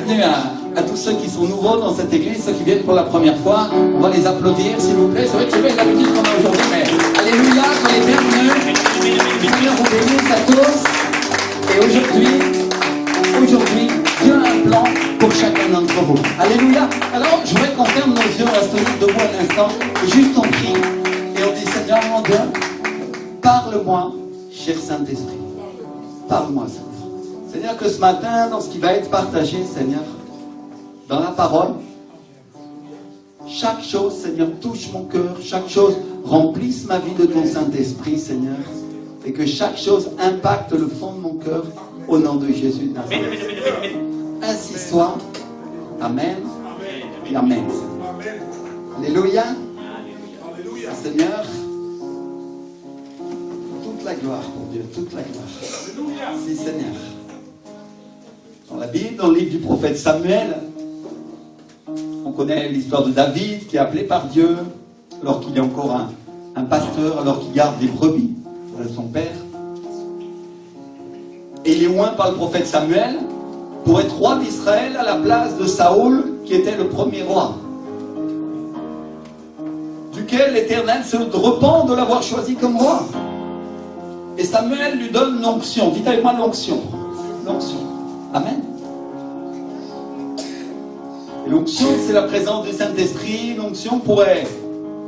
bienvenue à tous ceux qui sont nouveaux dans cette église, ceux qui viennent pour la première fois. On va les applaudir, s'il vous plaît. C'est vrai que c'est pas l'habitude qu'on a aujourd'hui, mais alléluia, soyez bienvenus. Le Seigneur vous bénisse à tous. Et aujourd'hui, Dieu a un plan pour chacun d'entre vous. Alléluia. Alors, je voudrais qu'on ferme nos yeux, on va se tenir debout un instant, et juste on prie, et on dit, Seigneur mon Dieu, parle-moi, cher Saint-Esprit. Parle-moi, Seigneur. Seigneur, que ce matin, dans ce qui va être partagé, Seigneur, dans la parole, chaque chose, Seigneur, touche mon cœur, chaque chose remplisse ma vie de ton Saint-Esprit, Seigneur, et que chaque chose impacte le fond de mon cœur, au nom de Jésus de Nazareth. Ainsi soit. Amen. Et Amen. Alléluia. Seigneur, toute la gloire pour Dieu, toute la gloire. Si, Seigneur. Dans la Bible, dans le livre du prophète Samuel, on connaît l'histoire de David qui est appelé par Dieu alors qu'il est encore un pasteur, alors qu'il garde des brebis de son père. Et il est oint par le prophète Samuel pour être roi d'Israël à la place de Saoul, qui était le premier roi, duquel l'Éternel se repent de l'avoir choisi comme roi. Et Samuel lui donne l'onction. Dites avec moi l'onction. L'onction. Amen. Et l'onction, c'est la présence du Saint-Esprit. L'onction pourrait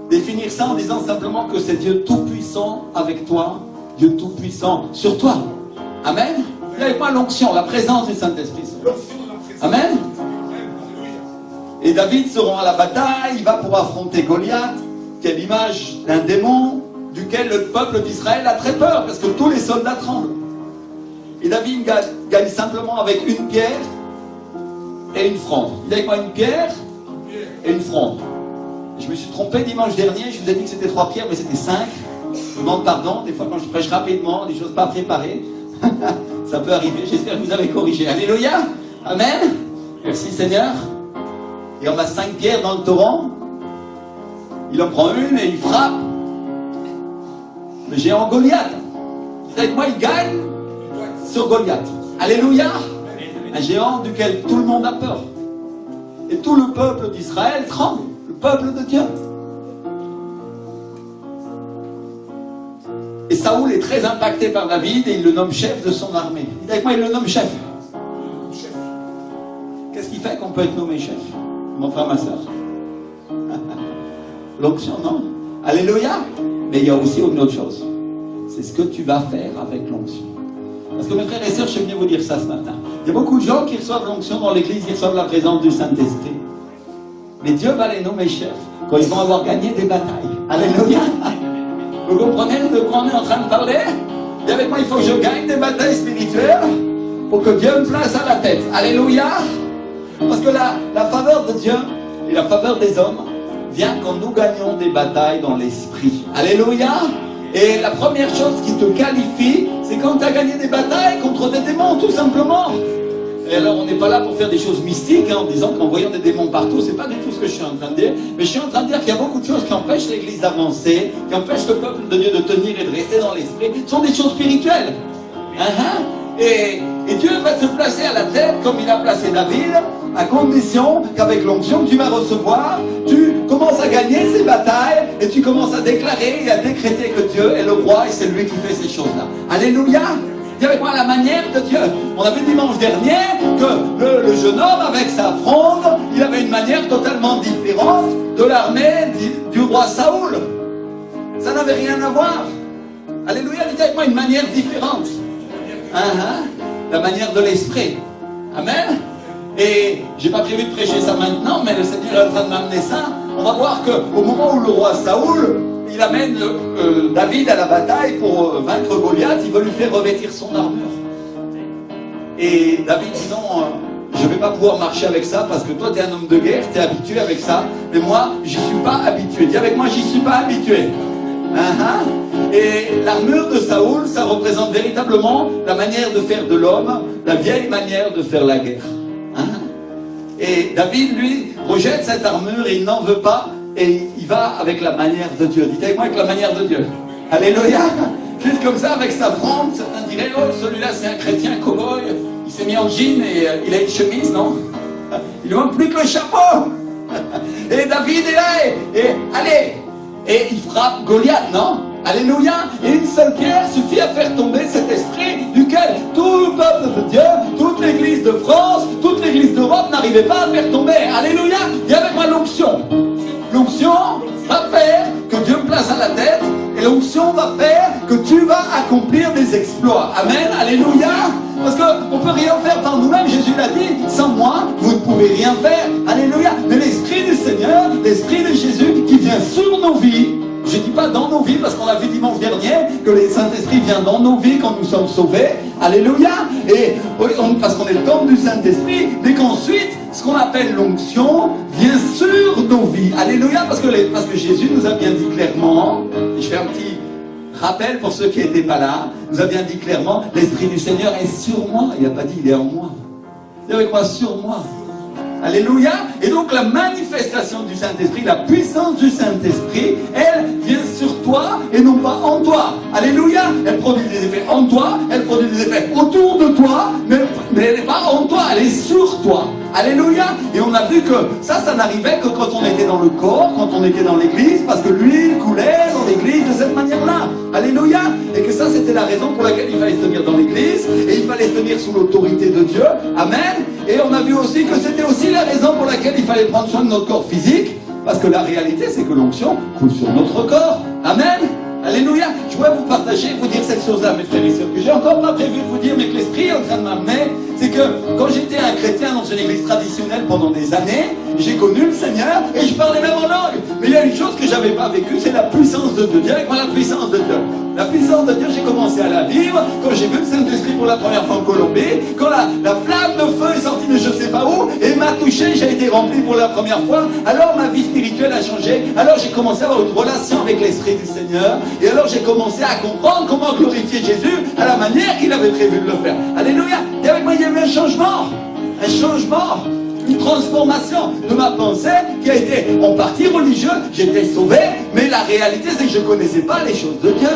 définir ça en disant simplement que c'est Dieu Tout-Puissant avec toi, Dieu Tout-Puissant sur toi. Amen. Dites avec moi l'onction, la présence du Saint-Esprit. Amen. Et David se rend à la bataille, il va pour affronter Goliath, qui est l'image d'un démon duquel le peuple d'Israël a très peur, parce que tous les soldats tremblent. Et David gagne simplement avec une pierre et une fronde. Il a avec moi une pierre et une fronde. Je me suis trompé dimanche dernier, je vous ai dit que c'était 3 pierres, mais c'était 5. Je vous demande pardon, des fois quand je prêche rapidement, des choses pas préparées, ça peut arriver, j'espère que vous avez corrigé. Alléluia. Amen. Merci Seigneur. Il ramasse 5 pierres dans le torrent. Il en prend une et il frappe le géant Goliath. Avec moi, il gagne sur Goliath. Alléluia. Un géant duquel tout le monde a peur. Et tout le peuple d'Israël tremble. Le peuple de Dieu. Et Saoul est très impacté par David et il le nomme chef de son armée. Dites avec moi, il le nomme chef. Qu'est-ce qui fait qu'on peut être nommé chef? Mon frère, ma soeur. L'onction, non? Alléluia. Mais il y a aussi une autre chose. C'est ce que tu vas faire avec l'onction. Parce que mes frères et sœurs, je suis venu vous dire ça ce matin. Il y a beaucoup de gens qui reçoivent l'onction dans l'église, ils reçoivent la présence du Saint-Esprit. Mais Dieu va les nommer chefs quand ils vont avoir gagné des batailles. Alléluia. Vous comprenez de quoi on est en train de parler? Et avec moi, il faut que je gagne des batailles spirituelles pour que Dieu me place à la tête. Alléluia. Parce que la faveur de Dieu et la faveur des hommes vient quand nous gagnons des batailles dans l'esprit. Alléluia. Et la première chose qui te qualifie, c'est quand tu as gagné des batailles contre des démons, tout simplement. Et alors, on n'est pas là pour faire des choses mystiques, en disant qu'en voyant des démons partout, c'est pas du tout ce que je suis en train de dire. Mais je suis en train de dire qu'il y a beaucoup de choses qui empêchent l'Église d'avancer, qui empêchent le peuple de Dieu de tenir et de rester dans l'esprit. Ce sont des choses spirituelles. Et Dieu va te placer à la tête, comme il a placé David, à condition qu'avec l'onction que tu vas recevoir, tu commences à gagner ces batailles et tu commences à déclarer et à décréter que Dieu est le roi et c'est lui qui fait ces choses-là. Alléluia. Dis avec moi la manière de Dieu. On a vu dimanche dernier que le jeune homme, avec sa fronde, il avait une manière totalement différente de l'armée du roi Saoul. Ça n'avait rien à voir. Alléluia. Dis avec moi une manière différente. La manière de l'esprit. Amen. Et j'ai pas prévu de prêcher ça maintenant, mais le Seigneur est en train de m'amener ça. On va voir qu'au moment où le roi Saoul, il amène David à la bataille pour vaincre Goliath, il veut lui faire revêtir son armure. Et David dit non, je ne vais pas pouvoir marcher avec ça parce que toi tu es un homme de guerre, tu es habitué avec ça, mais moi j'y suis pas habitué. Dis avec moi, j'y suis pas habitué. Et l'armure de Saoul, ça représente véritablement la manière de faire de l'homme, la vieille manière de faire la guerre. Et David, lui, rejette cette armure et il n'en veut pas et il va avec la manière de Dieu. Dites avec moi, avec la manière de Dieu. Alléluia. Juste comme ça, avec sa fronde, certains diraient, oh, celui-là c'est un chrétien cow-boy, il s'est mis en jean et il a une chemise, non? Il ne manque plus que le chapeau. Et David est là, et allez, et il frappe Goliath, non? Alléluia. Et une seule pierre suffit à faire tomber cet esprit duquel tout le peuple de Dieu, toute l'église de France, toute l'église d'Europe n'arrivait pas à faire tomber. Alléluia. Il y avait moi l'onction. L'onction va faire que Dieu me place à la tête, et l'onction va faire que tu vas accomplir des exploits. Amen. Alléluia. Parce qu'on ne peut rien faire par nous-mêmes. Jésus l'a dit, sans moi, vous ne pouvez rien faire. Alléluia. Mais l'Esprit du Seigneur, l'Esprit de Jésus qui vient sur nos vies, je ne dis pas dans nos vies, parce qu'on a vu dimanche dernier que le Saint-Esprit vient dans nos vies quand nous sommes sauvés. Alléluia. Et parce qu'on est le temple du Saint-Esprit, mais qu'ensuite, ce qu'on appelle l'onction vient sur nos vies. Alléluia. Parce que Jésus nous a bien dit clairement, et je fais un petit rappel pour ceux qui n'étaient pas là, nous a bien dit clairement, l'Esprit du Seigneur est sur moi. Il n'a pas dit il est en moi. Il est avec moi, sur moi. Alléluia. Et donc la manifestation du Saint-Esprit, la puissance du Saint-Esprit, elle vient sur toi et non pas en toi. Alléluia. Elle produit des effets en toi, elle produit des effets autour de toi, mais elle n'est pas en toi, elle est sur toi. Alléluia. Et on a vu que ça n'arrivait que quand on était dans le corps, quand on était dans l'église, parce que l'huile coulait dans l'église de cette manière-là. Alléluia. Et que ça, c'était la raison pour laquelle il fallait se tenir dans l'église, et il fallait se tenir sous l'autorité de Dieu. Amen. Et on a vu aussi que c'était aussi la raison pour laquelle il fallait prendre soin de notre corps physique, parce que la réalité, c'est que l'onction coule sur notre corps. Amen. Alléluia. Je voudrais vous partager, vous dire cette chose-là, mes frères et sœurs, que j'ai encore pas prévu de vous dire, mais que l'Esprit est en train de m'amener. C'est que quand j'étais un chrétien dans une église traditionnelle pendant des années, j'ai connu le Seigneur et je parlais même en langue. Mais il y a une chose que j'avais pas vécue, c'est la puissance de Dieu. Avec moi, la puissance de Dieu. La puissance de Dieu, j'ai commencé à la vivre quand j'ai vu le Saint-Esprit pour la première fois en Colombie, quand la flamme de feu est sortie de je sais pas où et m'a touché, j'ai été rempli pour la première fois. Alors ma vie spirituelle a changé. Alors j'ai commencé à avoir une relation avec l'Esprit du Seigneur. Et alors j'ai commencé à comprendre comment glorifier Jésus à la manière qu'il avait prévu de le faire. Alléluia. Et avec moi, il y a eu un changement, une transformation de ma pensée qui a été en partie religieuse. J'étais sauvé, mais la réalité c'est que je ne connaissais pas les choses de Dieu.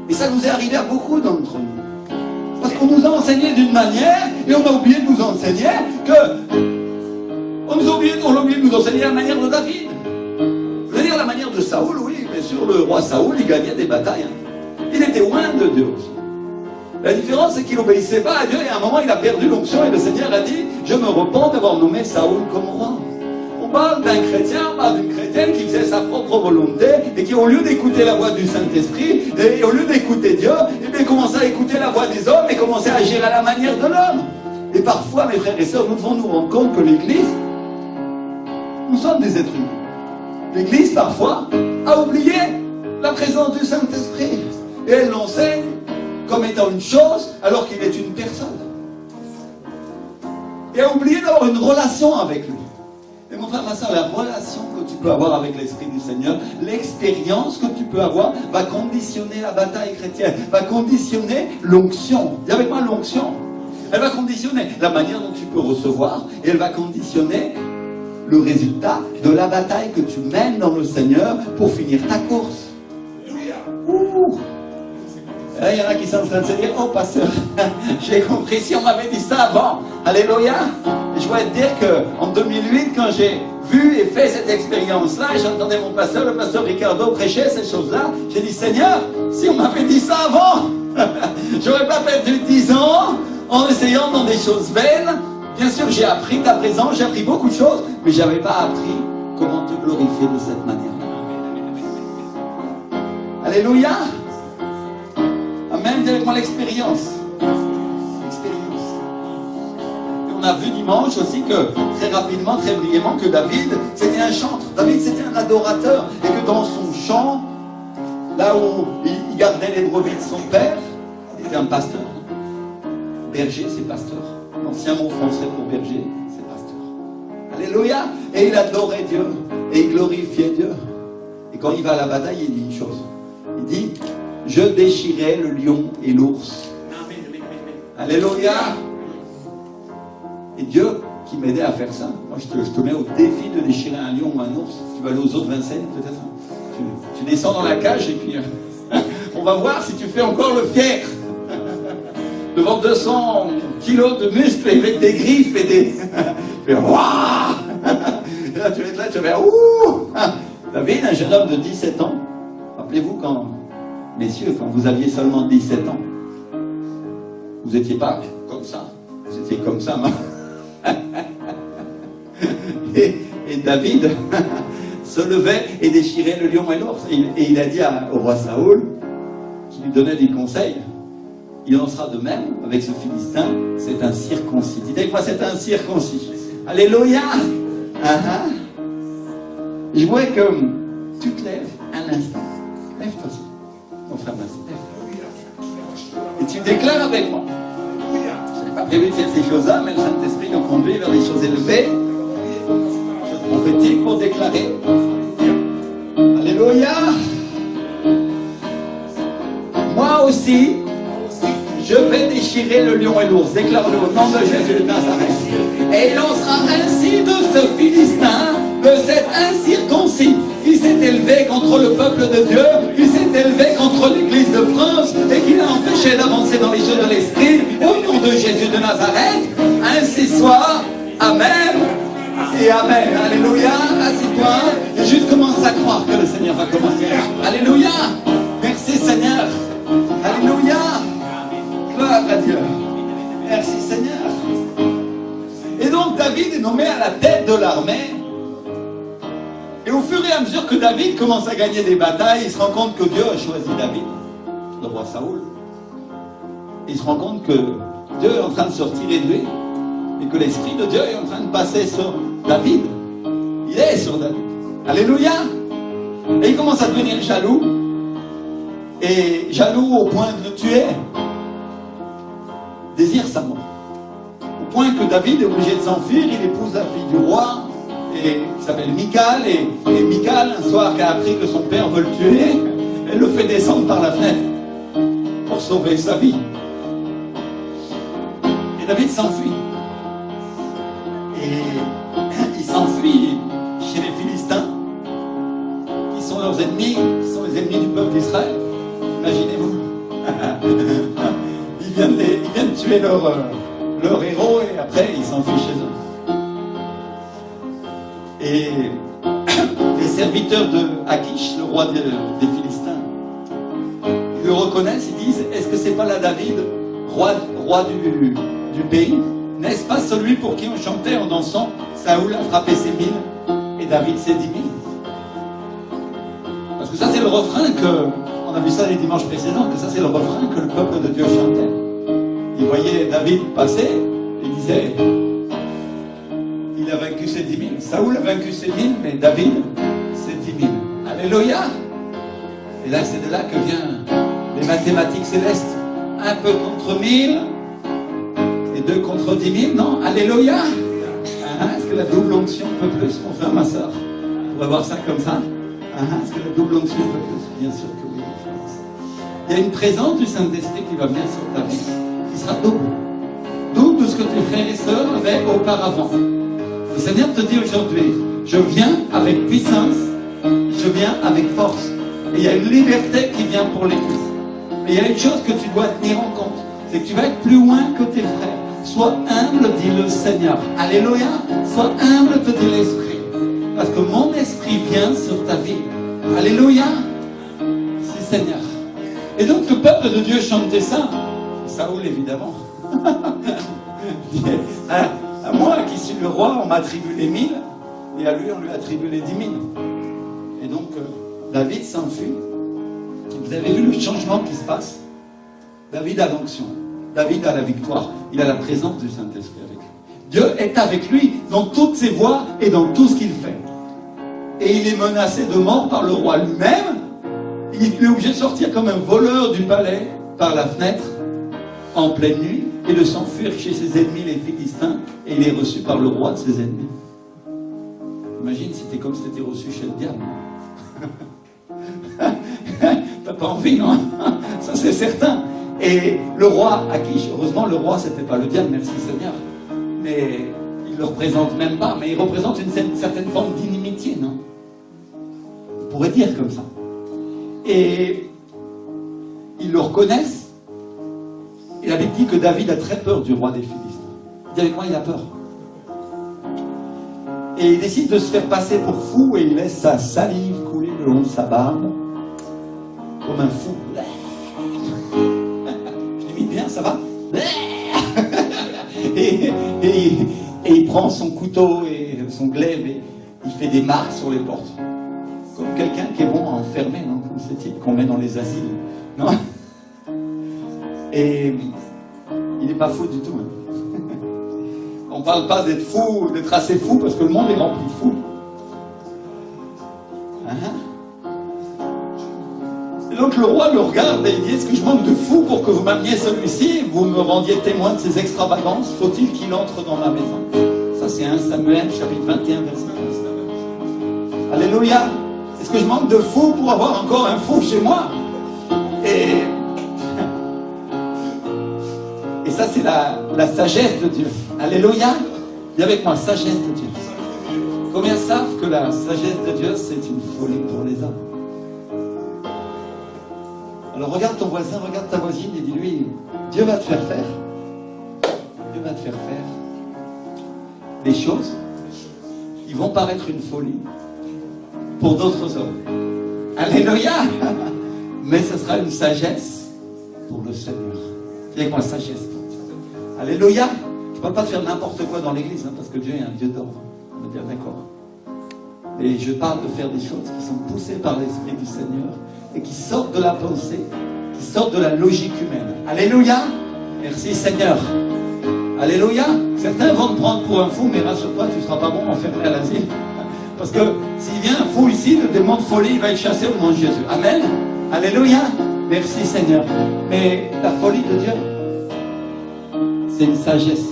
Et ça nous est arrivé à beaucoup d'entre nous. Parce qu'on nous a enseigné d'une manière et on a oublié de nous enseigner on a oublié de nous enseigner la manière de David. Je veux dire la manière de Saoul, oui, bien sûr, le roi Saoul, il gagnait des batailles. Il était loin de Dieu aussi. La différence, c'est qu'il n'obéissait pas à Dieu et à un moment, il a perdu l'onction et le Seigneur a dit « Je me repens d'avoir nommé Saoul comme roi ». On parle d'un chrétien, on parle d'une chrétienne qui faisait sa propre volonté et qui, au lieu d'écouter la voix du Saint-Esprit, et au lieu d'écouter Dieu, eh bien, commençait à écouter la voix des hommes et commençait à agir à la manière de l'homme. Et parfois, mes frères et sœurs, nous devons nous rendre compte que l'Église, nous sommes des êtres humains. L'Église, parfois, a oublié la présence du Saint-Esprit. Et elle l'enseigne comme étant une chose, alors qu'il est une personne. Et a oublié d'avoir une relation avec lui. Et mon frère, ma soeur, la relation que tu peux avoir avec l'Esprit du Seigneur, l'expérience que tu peux avoir, va conditionner la bataille chrétienne, va conditionner l'onction. Dis avec moi l'onction. Elle va conditionner la manière dont tu peux recevoir, et elle va conditionner le résultat de la bataille que tu mènes dans le Seigneur pour finir ta course. Ouh. Là, il y en a qui sont en train de se dire « Oh, pasteur, j'ai compris si on m'avait dit ça avant. » Alléluia. Et je voudrais te dire qu'en 2008, quand j'ai vu et fait cette expérience-là, j'entendais mon pasteur, le pasteur Ricardo, prêcher ces choses-là. J'ai dit « Seigneur, si on m'avait dit ça avant, j'aurais pas perdu 10 ans en essayant dans des choses vaines. » Bien sûr, j'ai appris ta présence, j'ai appris beaucoup de choses, mais je n'avais pas appris comment te glorifier de cette manière-là. Alléluia. Amen. Dis avec moi l'expérience. L'expérience. Et on a vu dimanche aussi que, très rapidement, très brillamment, que David, c'était un chantre. David, c'était un adorateur. Et que dans son chant, là où il gardait les brebis de son père, il était un pasteur. Berger, c'est pasteur. L'ancien mot français pour berger, c'est pasteur. Alléluia. Et il adorait Dieu. Et il glorifiait Dieu. Et quand il va à la bataille, il dit une chose. Il dit, je déchirais le lion et l'ours. Alléluia. Et Dieu qui m'aidait à faire ça. Moi, je te mets au défi de déchirer un lion ou un ours. Tu vas aller aux autres Vincennes, peut-être. Tu descends dans la cage et puis on va voir si tu fais encore le fier. Devant 200 kilos de muscles avec des griffes et des... Et waouh. Là, tu vas être là, tu vas faire ouh. David, un jeune homme de 17 ans, rappelez-vous quand, messieurs, quand vous aviez seulement 17 ans, vous n'étiez pas comme ça, vous étiez comme ça, non? Et David se levait et déchirait le lion et l'ours. Et il a dit au roi Saoul, qui lui donnait des conseils, il en sera de même avec ce Philistin, c'est un circoncis. Dites avec moi, c'est un circoncis. Alléluia. Je vois que tu te lèves un instant. Lève-toi aussi, mon frère Massé. Et tu déclares avec moi. Je n'ai pas prévu de faire ces choses-là, mais le Saint-Esprit nous conduit vers des choses élevées, choses prophétiques pour déclarer. Alléluia. Moi aussi, je vais déchirer le lion et l'ours. Déclare-le au nom de Jésus de Nazareth. Et il en sera ainsi de ce Philistin, de cet incirconcis qui s'est élevé contre le peuple de Dieu, qui s'est élevé contre l'Église de France et qui l'a empêché d'avancer dans les choses de l'Esprit, au nom de Jésus de Nazareth. Ainsi soit. Amen. Et Amen. Alléluia. Assieds-toi et juste commence à croire que le Seigneur va commencer. Alléluia. Merci Seigneur. Alléluia. Gloire à Dieu. Merci Seigneur. Et donc David est nommé à la tête de l'armée. Et au fur et à mesure que David commence à gagner des batailles, il se rend compte que Dieu a choisi David, le roi Saoul. Il se rend compte que Dieu est en train de se retirer de lui et que l'Esprit de Dieu est en train de passer sur David. Il est sur David. Alléluia. Et il commence à devenir jaloux. Et jaloux au point de le tuer. Désire sa mort. Au point que David est obligé de s'enfuir. Il épouse la fille du roi, qui s'appelle Michal. Et Michal, un soir, qui a appris que son père veut le tuer, elle le fait descendre par la fenêtre pour sauver sa vie. Et David s'enfuit. Et il s'enfuit chez les Philistins, qui sont leurs ennemis, qui sont les ennemis du peuple d'Israël. Imaginez-vous. Ils viennent tuer leur héros et après ils s'enfuient chez eux. Et les serviteurs de Akish, le roi des Philistins, ils le reconnaissent, ils disent, est-ce que c'est pas là David, roi du pays? N'est-ce pas celui pour qui on chantait en dansant, Saoul a frappé ses 1000 et David ses 10 000? Parce que ça c'est le refrain que, on a vu ça les dimanches précédents, que ça c'est le refrain que le peuple de Dieu chantait. Il voyait David passer, et il disait, il a vaincu ses 10 000. Saoul a vaincu ses 1000, mais David, ses 10 000. Alléluia. Et là, c'est de là que viennent les mathématiques célestes. Un peu contre 1000, et 2 contre 10 000, non? Alléluia. Est-ce que la double onction peut plus, mon frère, ma soeur? On va voir ça comme ça. Est-ce que la double onction peut plus? Bien sûr que oui, mon frère. Il y a une présence du Saint-Esprit qui va venir sur ta vie, qui sera double. Double de ce que tes frères et sœurs avaient auparavant. Le Seigneur te dit aujourd'hui, je viens avec puissance, je viens avec force. Et il y a une liberté qui vient pour l'Église. Mais il y a une chose que tu dois tenir en compte, c'est que tu vas être plus loin que tes frères. Sois humble, dit le Seigneur. Alléluia. Sois humble, te dit l'Esprit. Parce que mon Esprit vient sur ta vie. Alléluia. Si Seigneur. Et donc le peuple de Dieu chantait ça. Saoul évidemment. À moi qui suis le roi, on m'attribue les 1000, et à lui on lui attribue les 10 000. Et donc David s'enfuit. Vous avez vu le changement qui se passe? David a l'onction, David a la victoire, il a la présence du Saint-Esprit avec lui. Dieu est avec lui dans toutes ses voies et dans tout ce qu'il fait. Et il est menacé de mort par le roi lui-même. Il est obligé de sortir comme un voleur du palais par la fenêtre en pleine nuit et de s'enfuir chez ses ennemis les Philistins, et il est reçu par le roi de ses ennemis. Imagine si t'es comme si t'étais reçu chez le diable. T'as pas envie, non? Ça c'est certain. Et le roi Akish, heureusement le roi c'était pas le diable, merci Seigneur, mais il le représente même pas, mais il représente une certaine forme d'inimitié, non? On pourrait dire comme ça. Et ils le reconnaissent, Et la Bible dit que David a très peur du roi des Philistins. Il dit avec moi, il a peur. Et il décide de se faire passer pour fou et il laisse sa salive couler le long de sa barbe. Comme un fou. Je l'imite bien, ça va? et il prend son couteau et son glaive et il fait des marques sur les portes. Comme quelqu'un qui est bon à enfermer, non? Comme ces types qu'on met dans les asiles. Non? Et il n'est pas fou du tout. Hein. On ne parle pas d'être fou, d'être assez fou, parce que le monde est rempli de fous. Et donc le roi le regarde et il dit, est-ce que je manque de fou pour que vous m'ameniez celui-ci et vous me rendiez témoin de ses extravagances? Faut-il qu'il entre dans ma maison? Ça c'est 1 Samuel, chapitre 21, verset 15. Alléluia. Est-ce que je manque de fou pour avoir encore un fou chez moi? Et ça c'est la sagesse de Dieu. Alléluia. Dis avec moi, sagesse de Dieu. Combien savent que la sagesse de Dieu c'est une folie pour les hommes? Alors regarde ton voisin, regarde ta voisine et dis-lui, Dieu va te faire faire. Dieu va te faire faire des choses qui vont paraître une folie pour d'autres hommes. Alléluia. Mais ce sera une sagesse pour le Seigneur. Dis avec moi, sagesse. Alléluia. Je ne parle pas de faire n'importe quoi dans l'église, hein, parce que Dieu est un Dieu d'ordre. On est bien d'accord. Et je parle de faire des choses qui sont poussées par l'Esprit du Seigneur et qui sortent de la pensée, qui sortent de la logique humaine. Alléluia. Merci Seigneur. Alléluia. Certains vont te prendre pour un fou, mais rassure-toi, tu ne seras pas bon enfermé à l'asile. Parce que s'il vient un fou ici, le démon de folie, il va être chassé au nom de Jésus. Amen. Alléluia. Merci Seigneur. Mais la folie de Dieu, c'est une sagesse.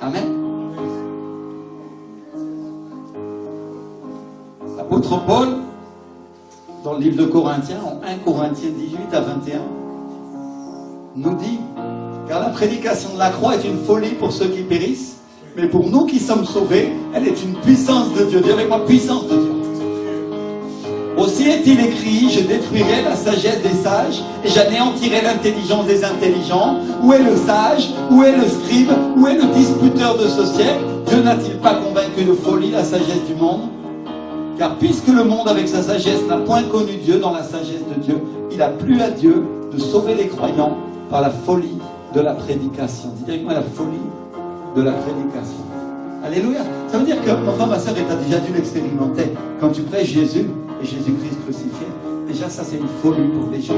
Amen. L'apôtre Paul, dans le livre de Corinthiens, en 1 Corinthiens 18 à 21, nous dit, car la prédication de la croix est une folie pour ceux qui périssent, mais pour nous qui sommes sauvés, elle est une puissance de Dieu. Dis avec moi, puissance de Dieu. Aussi est-il écrit, je détruirai la sagesse des sages et j'anéantirai l'intelligence des intelligents. Où est le sage? Où est le scribe? Où est le disputeur de ce siècle? Dieu n'a-t-il pas convaincu de folie la sagesse du monde? Car puisque le monde avec sa sagesse n'a point connu Dieu dans la sagesse de Dieu, il a plu à Dieu de sauver les croyants par la folie de la prédication. Dites avec moi, la folie de la prédication. Alléluia. Ça veut dire que, enfin ma soeur, tu as déjà dû l'expérimenter. Quand tu prêches Jésus et Jésus-Christ crucifié, déjà ça c'est une folie pour les gens.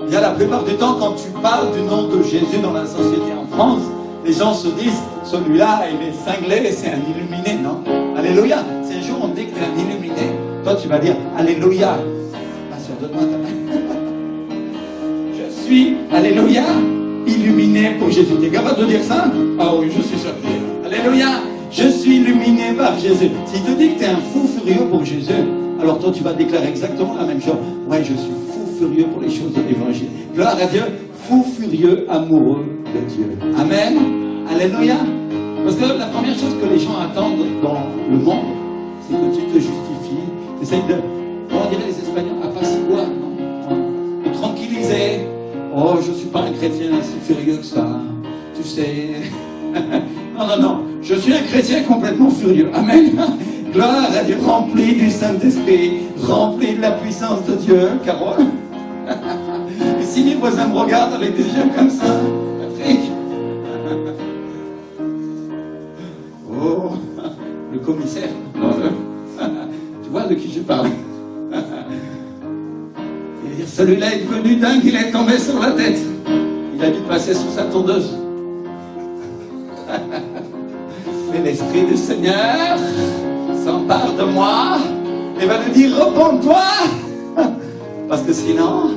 Déjà la plupart du temps, quand tu parles du nom de Jésus dans la société en France, les gens se disent, celui-là il est cinglé, c'est un illuminé, non? Alléluia. Si un jour on te dit que tu es un illuminé, toi tu vas dire, Alléluia. Ma soeur, donne-moi ta main. Je suis, Alléluia, illuminé pour Jésus. Tu es capable de dire ça? Ah oui, je suis sûr. Alléluia. Je suis illuminé par Jésus. S'il te dit que tu es un fou furieux pour Jésus, alors toi tu vas déclarer exactement la même chose. Ouais, je suis fou furieux pour les choses de l'évangile. Gloire à Dieu, fou furieux amoureux de Dieu. Amen. Alléluia. Parce que la première chose que les gens attendent dans le monde, c'est que tu te justifies. Tu essayes de, comment diraient les Espagnols, apaciguar, non? De tranquilliser. Oh, je ne suis pas un chrétien si furieux que ça. Tu sais. Non, non, non. Je suis un chrétien complètement furieux. Amen. Gloire à Dieu, rempli du Saint-Esprit, rempli de la puissance de Dieu, Carole. Et si mes voisins me regardent avec des yeux comme ça, Patrick. Oh, le commissaire. Tu vois de qui je parle? Et celui-là est devenu dingue, il est tombé sur la tête. Il a dû passer sous sa tondeuse. Et l'Esprit du Seigneur s'empare de moi et va me dire, repens-toi. Parce que sinon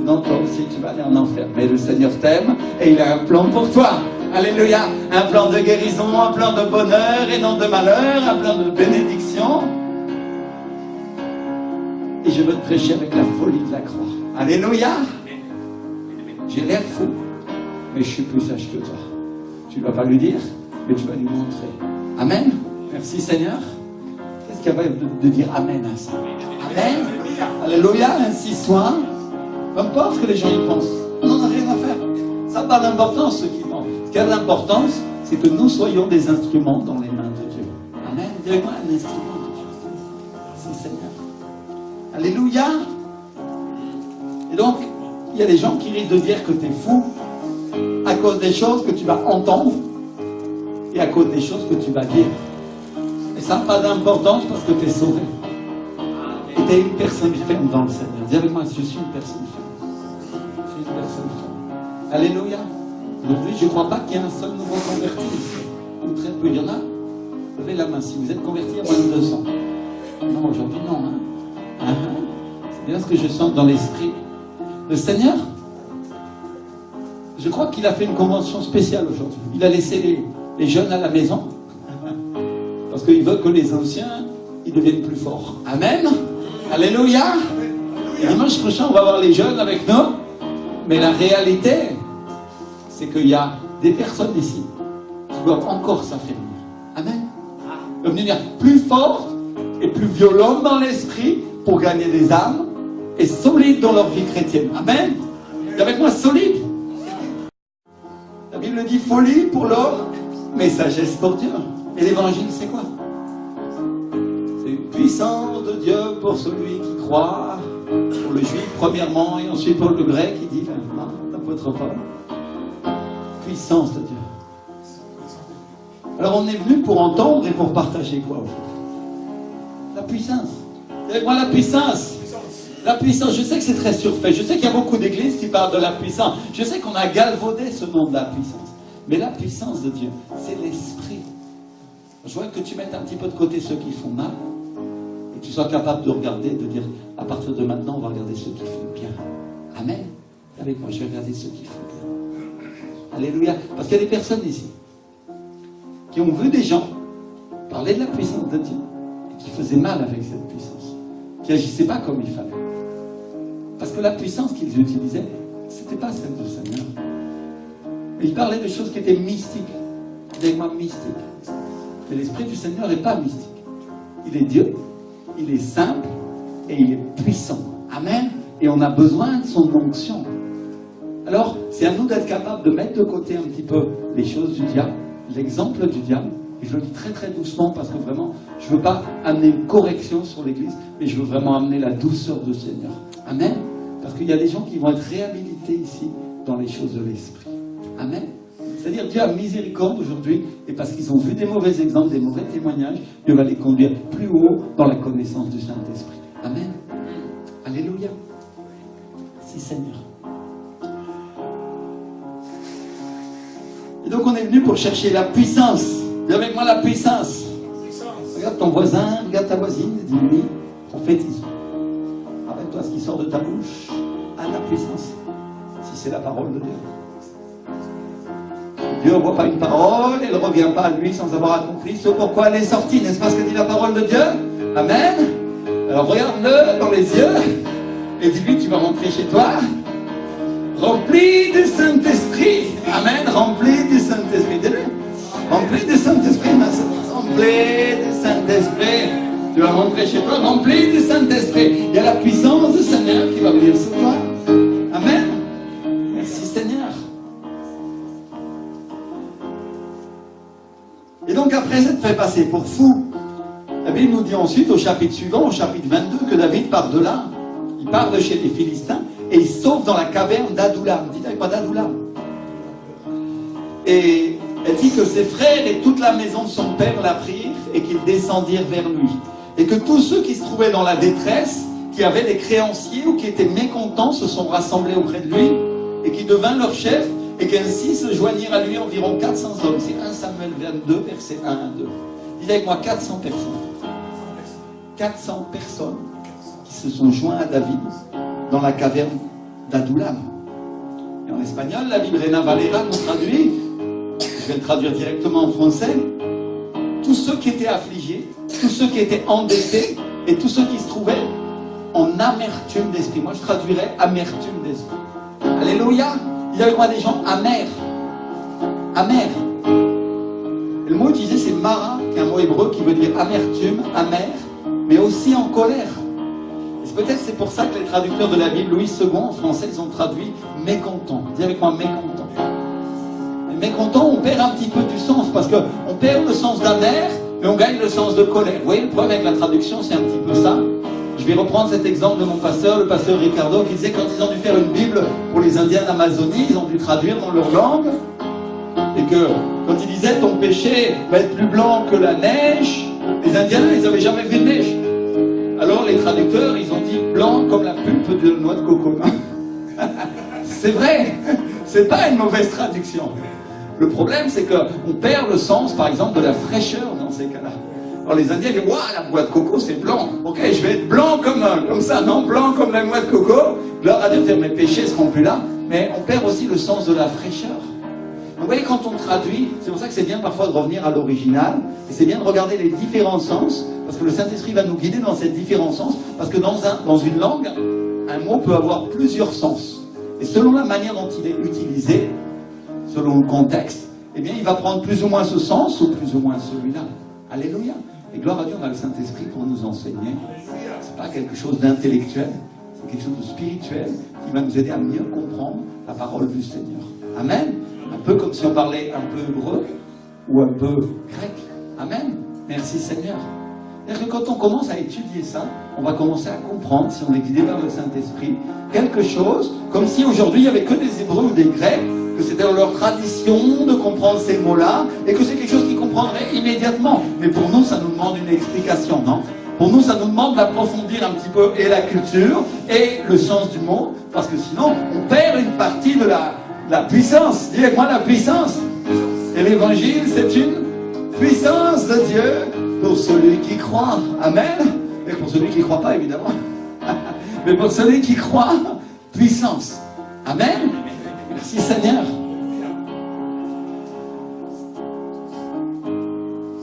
toi aussi tu vas aller en enfer. Mais le Seigneur t'aime et il a un plan pour toi. Alléluia. Un plan de guérison, un plan de bonheur et non de malheur, un plan de bénédiction. Et je veux te prêcher avec la folie de la croix. Alléluia. J'ai l'air fou, mais je suis plus sage que toi. Tu ne vas pas lui dire, mais tu vas lui montrer. Amen. Merci Seigneur. Qu'est-ce qu'il y a de dire Amen à ça? Amen. Alléluia. Ainsi soit. Peu importe ce que les gens y pensent. On n'en a rien n'a pas d'importance ce qui manque. Ce qui a de l'importance, c'est que nous soyons des instruments dans les mains de Dieu. Amen. Dis-moi un instrument de Dieu. Merci Seigneur. Alléluia. Et donc, il y a des gens qui risquent de dire que tu es fou à cause des choses que tu vas entendre et à cause des choses que tu vas dire. Et ça n'a pas d'importance parce que tu es sauvé. Et tu es une personne ferme dans le Seigneur. Dis avec moi, je suis une personne ferme. Je suis une personne ferme. Alléluia. Aujourd'hui, je ne crois pas qu'il y ait un seul nouveau converti ici. Ou très peu. Il y en a. Levez la main si vous êtes converti à moins de 200. Non, aujourd'hui, non. Hein. C'est bien ce que je sens dans l'esprit. Le Seigneur, je crois qu'il a fait une convention spéciale aujourd'hui. Il a laissé les jeunes à la maison. Parce qu'il veut que les anciens, ils deviennent plus forts. Amen. Alléluia. Et dimanche prochain, on va voir les jeunes avec nous. Mais la réalité, c'est qu'il y a des personnes ici qui doivent encore s'affermir. Amen. Ils doivent devenir plus fortes et plus violentes dans l'esprit pour gagner des âmes et solides dans leur vie chrétienne. Amen. Et avec moi, solide. La Bible dit folie pour l'homme, mais sagesse pour Dieu. Et l'évangile, c'est quoi? C'est une puissance de Dieu pour celui qui croit, pour le juif premièrement, et ensuite pour le grec, il dit, non, n'apôtre pas. Puissance de Dieu. Alors on est venu pour entendre et pour partager quoi aujourd'hui? La puissance. Avec moi, la puissance. La puissance, je sais que c'est très surfait. Je sais qu'il y a beaucoup d'églises qui parlent de la puissance. Je sais qu'on a galvaudé ce nom de la puissance. Mais la puissance de Dieu, c'est l'esprit. Je vois que tu mettes un petit peu de côté ceux qui font mal et que tu sois capable de regarder, de dire à partir de maintenant, on va regarder ceux qui font bien. Amen. Avec moi, je vais regarder ceux qui font bien. Alléluia. Parce qu'il y a des personnes ici qui ont vu des gens parler de la puissance de Dieu et qui faisaient mal avec cette puissance, qui n'agissaient pas comme il fallait. Parce que la puissance qu'ils utilisaient, ce n'était pas celle du Seigneur. Mais ils parlaient de choses qui étaient mystiques. Avec moi, mystiques. Mais l'Esprit du Seigneur n'est pas mystique. Il est Dieu, il est simple et il est puissant. Amen. Et on a besoin de son onction. Alors, c'est à nous d'être capables de mettre de côté un petit peu les choses du diable, l'exemple du diable. Et je le dis très très doucement parce que vraiment, je ne veux pas amener une correction sur l'Église, mais je veux vraiment amener la douceur du Seigneur. Amen. Parce qu'il y a des gens qui vont être réhabilités ici dans les choses de l'Esprit. Amen. C'est-à-dire Dieu a miséricorde aujourd'hui, et parce qu'ils ont vu des mauvais exemples, des mauvais témoignages, Dieu va les conduire plus haut dans la connaissance du Saint-Esprit. Amen. Alléluia. Merci Seigneur. Et donc on est venu pour chercher la puissance. Dis avec moi la puissance. Regarde ton voisin, regarde ta voisine, et dis-lui, prophétise. Rappelle-toi ce qui sort de ta bouche a la puissance. Si c'est la parole de Dieu. Dieu n'envoie pas une parole, elle ne revient pas à lui sans avoir accompli ce pourquoi elle est sortie. N'est-ce pas ce que dit la parole de Dieu? Amen. Alors regarde-le dans les yeux et dis-lui, tu vas rentrer chez toi rempli du Saint-Esprit. Amen. Rempli du Saint-Esprit. Dis-le. Rempli du Saint-Esprit, ma soeur. Rempli du Saint-Esprit. Tu vas rentrer chez toi rempli du Saint-Esprit. Il y a la puissance du Seigneur qui va venir sur toi. Amen. Merci Seigneur. Et donc après s'être fait passer pour fou, la Bible nous dit ensuite au chapitre suivant, au chapitre 22, que David part de là. Il part de chez les Philistins et il sauve dans la caverne d'Adoulam. Dites avec moi d'Adoulam. Et elle dit que ses frères et toute la maison de son père l'apprirent et qu'ils descendirent vers lui. Et que tous ceux qui se trouvaient dans la détresse, qui avaient des créanciers ou qui étaient mécontents, se sont rassemblés auprès de lui et qui devint leur chef. Et qu'ainsi se joignirent à lui environ 400 hommes. C'est 1 Samuel 22, versets 1 à 2. Dites avec moi 400 personnes. 400 personnes qui se sont joints à David dans la caverne d'Adoulam. Et en espagnol, la Bible Reina Valera nous traduit, je vais le traduire directement en français, tous ceux qui étaient affligés, tous ceux qui étaient endettés et tous ceux qui se trouvaient en amertume d'esprit. Moi, je traduirais amertume d'esprit. Alléluia. Il y a avec moi des gens amers. Amers. Et le mot utilisé, c'est mara, qui est un mot hébreu qui veut dire amertume, amer, mais aussi en colère. Et peut-être c'est pour ça que les traducteurs de la Bible Louis II en français, ils ont traduit mécontent. Dis avec moi mécontent. mécontent, on perd un petit peu du sens, parce qu'on perd le sens d'amer, mais on gagne le sens de colère. Vous voyez, le problème avec la traduction, c'est un petit peu ça. Je vais reprendre cet exemple de mon pasteur, le pasteur Ricardo, qui disait quand ils ont dû faire une Bible pour les Indiens d'Amazonie, ils ont dû traduire dans leur langue, et que quand il disait ton péché va être plus blanc que la neige, les Indiens, ils n'avaient jamais vu de neige. Alors les traducteurs, ils ont dit blanc comme la pulpe de noix de coco. C'est vrai, c'est pas une mauvaise traduction. Le problème, c'est qu'on perd le sens, par exemple, de la fraîcheur dans ces cas-là. Alors les Indiens disent, waouh, la noix de coco, c'est blanc. Ok, je vais être blanc comme ça, non, blanc comme la noix de coco. Gloire à Dieu, mes péchés seront plus là. Mais on perd aussi le sens de la fraîcheur. Vous voyez, quand on traduit, c'est pour ça que c'est bien parfois de revenir à l'original, et c'est bien de regarder les différents sens, parce que le Saint-Esprit va nous guider dans ces différents sens, parce que dans une langue, un mot peut avoir plusieurs sens. Et selon la manière dont il est utilisé, selon le contexte, eh bien, il va prendre plus ou moins ce sens, ou plus ou moins celui-là. Alléluia. Et gloire à Dieu, on a le Saint-Esprit pour nous enseigner. C'est pas quelque chose d'intellectuel, c'est quelque chose de spirituel, qui va nous aider à mieux comprendre la parole du Seigneur. Amen. Un peu comme si on parlait un peu hébreu ou un peu grec. Amen. Merci Seigneur. C'est-à-dire que quand on commence à étudier ça, on va commencer à comprendre, si on est guidé par le Saint-Esprit, quelque chose comme si aujourd'hui il n'y avait que des Hébreux ou des Grecs, que c'était dans leur tradition de comprendre ces mots-là, et que c'est quelque chose qu'ils comprendraient immédiatement. Mais pour nous, ça nous demande une explication, non? Pour nous, ça nous demande d'approfondir un petit peu et la culture et le sens du mot, parce que sinon, on perd une partie de la puissance. Dis avec moi la puissance. Et l'évangile, c'est une puissance de Dieu pour celui qui croit. Amen. Et pour celui qui ne croit pas, évidemment. Mais pour celui qui croit, puissance. Amen. Merci Seigneur.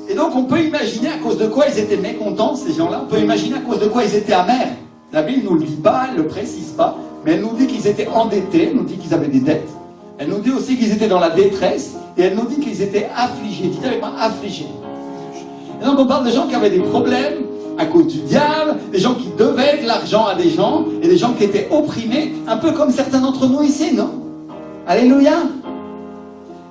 Et donc on peut imaginer à cause de quoi ils étaient mécontents, ces gens-là. On peut imaginer à cause de quoi ils étaient amers. La Bible ne nous le dit pas, elle ne le précise pas, mais elle nous dit qu'ils étaient endettés, elle nous dit qu'ils avaient des dettes. Elle nous dit aussi qu'ils étaient dans la détresse, et elle nous dit qu'ils étaient affligés. Dites avec moi, affligés. Et donc on parle de gens qui avaient des problèmes à cause du diable, des gens qui devaient de l'argent à des gens, et des gens qui étaient opprimés, un peu comme certains d'entre nous ici, non? Alléluia.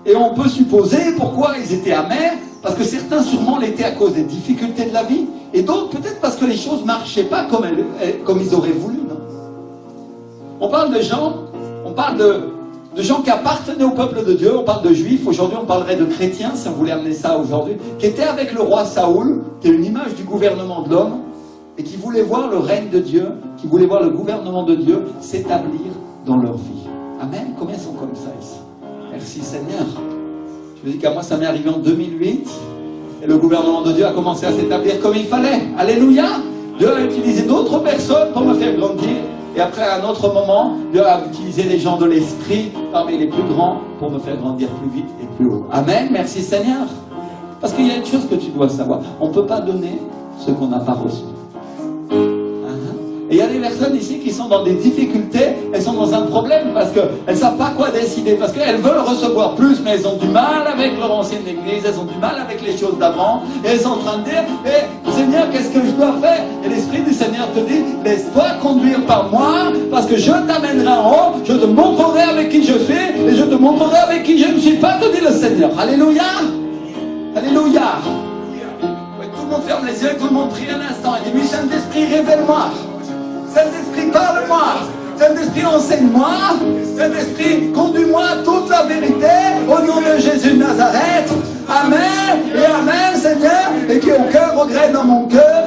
Et on peut supposer pourquoi ils étaient amers, parce que certains sûrement l'étaient à cause des difficultés de la vie, et d'autres peut-être parce que les choses ne marchaient pas comme ils auraient voulu, non? On parle de gens, on parle de gens qui appartenaient au peuple de Dieu, on parle de juifs, aujourd'hui on parlerait de chrétiens, si on voulait amener ça aujourd'hui, qui étaient avec le roi Saoul, qui est une image du gouvernement de l'homme, et qui voulaient voir le règne de Dieu, qui voulaient voir le gouvernement de Dieu s'établir dans leur vie. Amen. Combien sont comme ça ici? Merci Seigneur. Je vous dis qu'à moi ça m'est arrivé en 2008, et le gouvernement de Dieu a commencé à s'établir comme il fallait. Alléluia. Dieu a utilisé d'autres personnes pour me faire grandir. Et après, à un autre moment, Dieu a utilisé les gens de l'esprit parmi les plus grands pour me faire grandir plus vite et plus haut. Amen, merci Seigneur. Parce qu'il y a une chose que tu dois savoir. On ne peut pas donner ce qu'on n'a pas reçu. Et il y a des personnes ici qui sont dans des difficultés, elles sont dans un problème parce qu'elles ne savent pas quoi décider, parce qu'elles veulent recevoir plus, mais elles ont du mal avec leur ancienne église, elles ont du mal avec les choses d'avant, et elles sont en train de dire, Seigneur, qu'est-ce que je dois faire? Et l'Esprit du Seigneur te dit, laisse-toi conduire par moi, parce que je t'amènerai en haut, je te montrerai avec qui je suis, et je te montrerai avec qui je ne suis pas, te dit le Seigneur. Alléluia. Alléluia. Oui, tout le monde ferme les yeux, tout le monde prie un instant, et dit, Saint-Esprit, révèle-moi. Saint-Esprit, parle-moi. Saint-Esprit, enseigne-moi. Saint-Esprit, conduis-moi à toute la vérité. Au nom de Jésus de Nazareth. Amen. Et Amen, Seigneur. Et qu'il n'y ait aucun regret dans mon cœur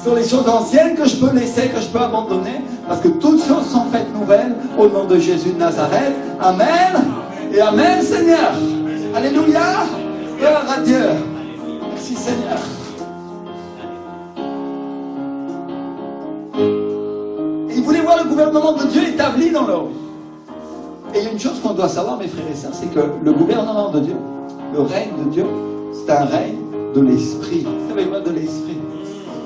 sur les choses anciennes que je peux laisser, que je peux abandonner. Parce que toutes choses sont faites nouvelles. Au nom de Jésus de Nazareth. Amen. Et Amen, Seigneur. Alléluia. Gloire à Dieu. Merci, Seigneur. Ils voulaient voir le gouvernement de Dieu établi dans leur vie. Et il y a une chose qu'on doit savoir, mes frères et sœurs, c'est que le gouvernement de Dieu, le règne de Dieu, c'est un règne de l'esprit. Vous savez quoi de l'esprit?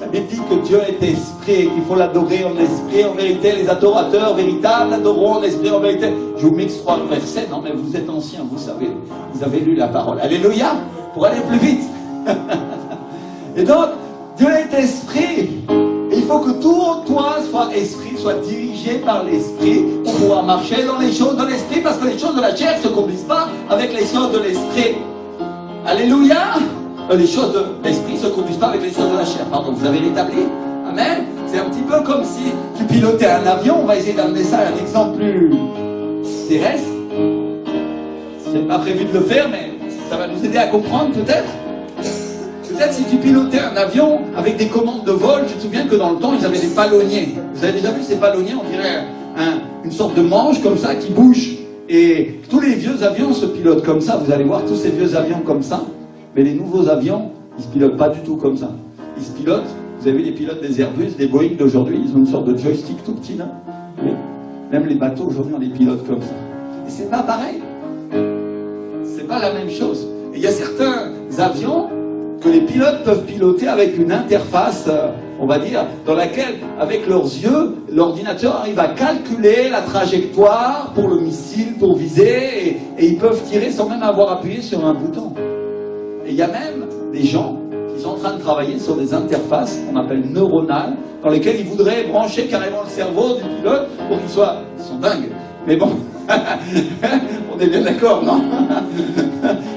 La Bible dit que Dieu est esprit et qu'il faut l'adorer en esprit, en vérité. Les adorateurs véritables l'adoreront en esprit, en vérité. Je vous mixe 3 versets, non mais vous êtes anciens, vous savez, vous avez lu la parole. Alléluia, pour aller plus vite. Et donc, Dieu est esprit. Et il faut que tout en toi soit esprit, soit dirigé par l'esprit, pour pour pouvoir marcher dans les choses de l'esprit, parce que les choses de la chair ne se conduisent pas avec les choses de l'esprit. Alléluia. Les choses de l'esprit ne se conduisent pas avec les choses de la chair. Pardon, vous avez rétabli? Amen. C'est un petit peu comme si tu pilotais un avion. On va essayer d'amener ça à un exemple plus terrestre. C'est pas prévu de le faire, mais ça va nous aider à comprendre peut-être. Peut-être si tu pilotais un avion avec des commandes de vol, tu te souviens que dans le temps, ils avaient des palonniers. Vous avez déjà vu ces palonniers? On dirait une sorte de manche comme ça qui bouge. Et tous les vieux avions se pilotent comme ça. Vous allez voir tous ces vieux avions comme ça. Mais les nouveaux avions, ils ne se pilotent pas du tout comme ça. Ils se pilotent, vous avez vu les pilotes des Airbus, des Boeing d'aujourd'hui, ils ont une sorte de joystick tout petit là. Oui. Même les bateaux aujourd'hui, on les pilote comme ça. Et c'est pas pareil. C'est pas la même chose. Et il y a certains avions que les pilotes peuvent piloter avec une interface, on va dire, dans laquelle, avec leurs yeux, l'ordinateur arrive à calculer la trajectoire pour le missile, pour viser, et ils peuvent tirer sans même avoir appuyé sur un bouton. Et il y a même des gens qui sont en train de travailler sur des interfaces qu'on appelle neuronales, dans lesquelles ils voudraient brancher carrément le cerveau du pilote pour qu'il soit... Ils sont dingues, mais bon, on est bien d'accord, non?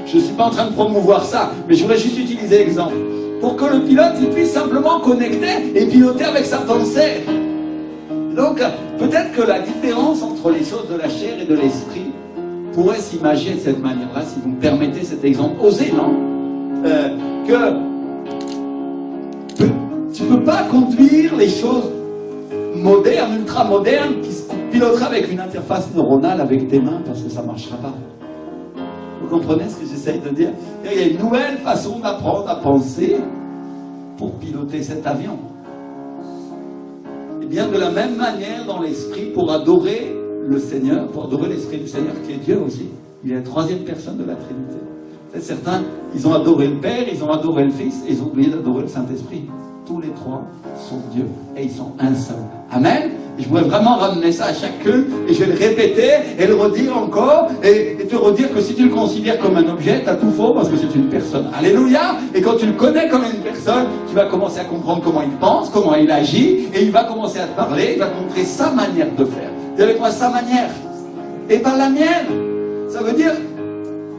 Je ne suis pas en train de promouvoir ça, mais je voudrais juste utiliser l'exemple. Pour que le pilote il puisse simplement connecter et piloter avec sa pensée. Donc, peut-être que la différence entre les choses de la chair et de l'esprit pourrait s'imaginer de cette manière-là, si vous me permettez cet exemple. Osez, non? Que tu ne peux pas conduire les choses modernes, ultra-modernes, qui se piloteraient avec une interface neuronale avec tes mains, parce que ça ne marchera pas. Vous comprenez ce que j'essaye de dire? Il y a une nouvelle façon d'apprendre à penser pour piloter cet avion. Et bien de la même manière dans l'esprit, pour adorer le Seigneur, pour adorer l'Esprit du Seigneur qui est Dieu aussi. Il est la troisième personne de la Trinité. Certains, ils ont adoré le Père, ils ont adoré le Fils, et ils ont oublié d'adorer le Saint-Esprit. Tous les trois sont Dieu, et ils sont un seul. Amen. Et je voudrais vraiment ramener ça à chaque culte, et je vais le répéter, et le redire encore, et te redire que si tu le considères comme un objet, t'as tout faux, parce que c'est une personne. Alléluia. Et quand tu le connais comme une personne, tu vas commencer à comprendre comment il pense, comment il agit, et il va commencer à te parler, il va te montrer sa manière de faire. Dis avec moi, sa manière, et pas la mienne. Ça veut dire...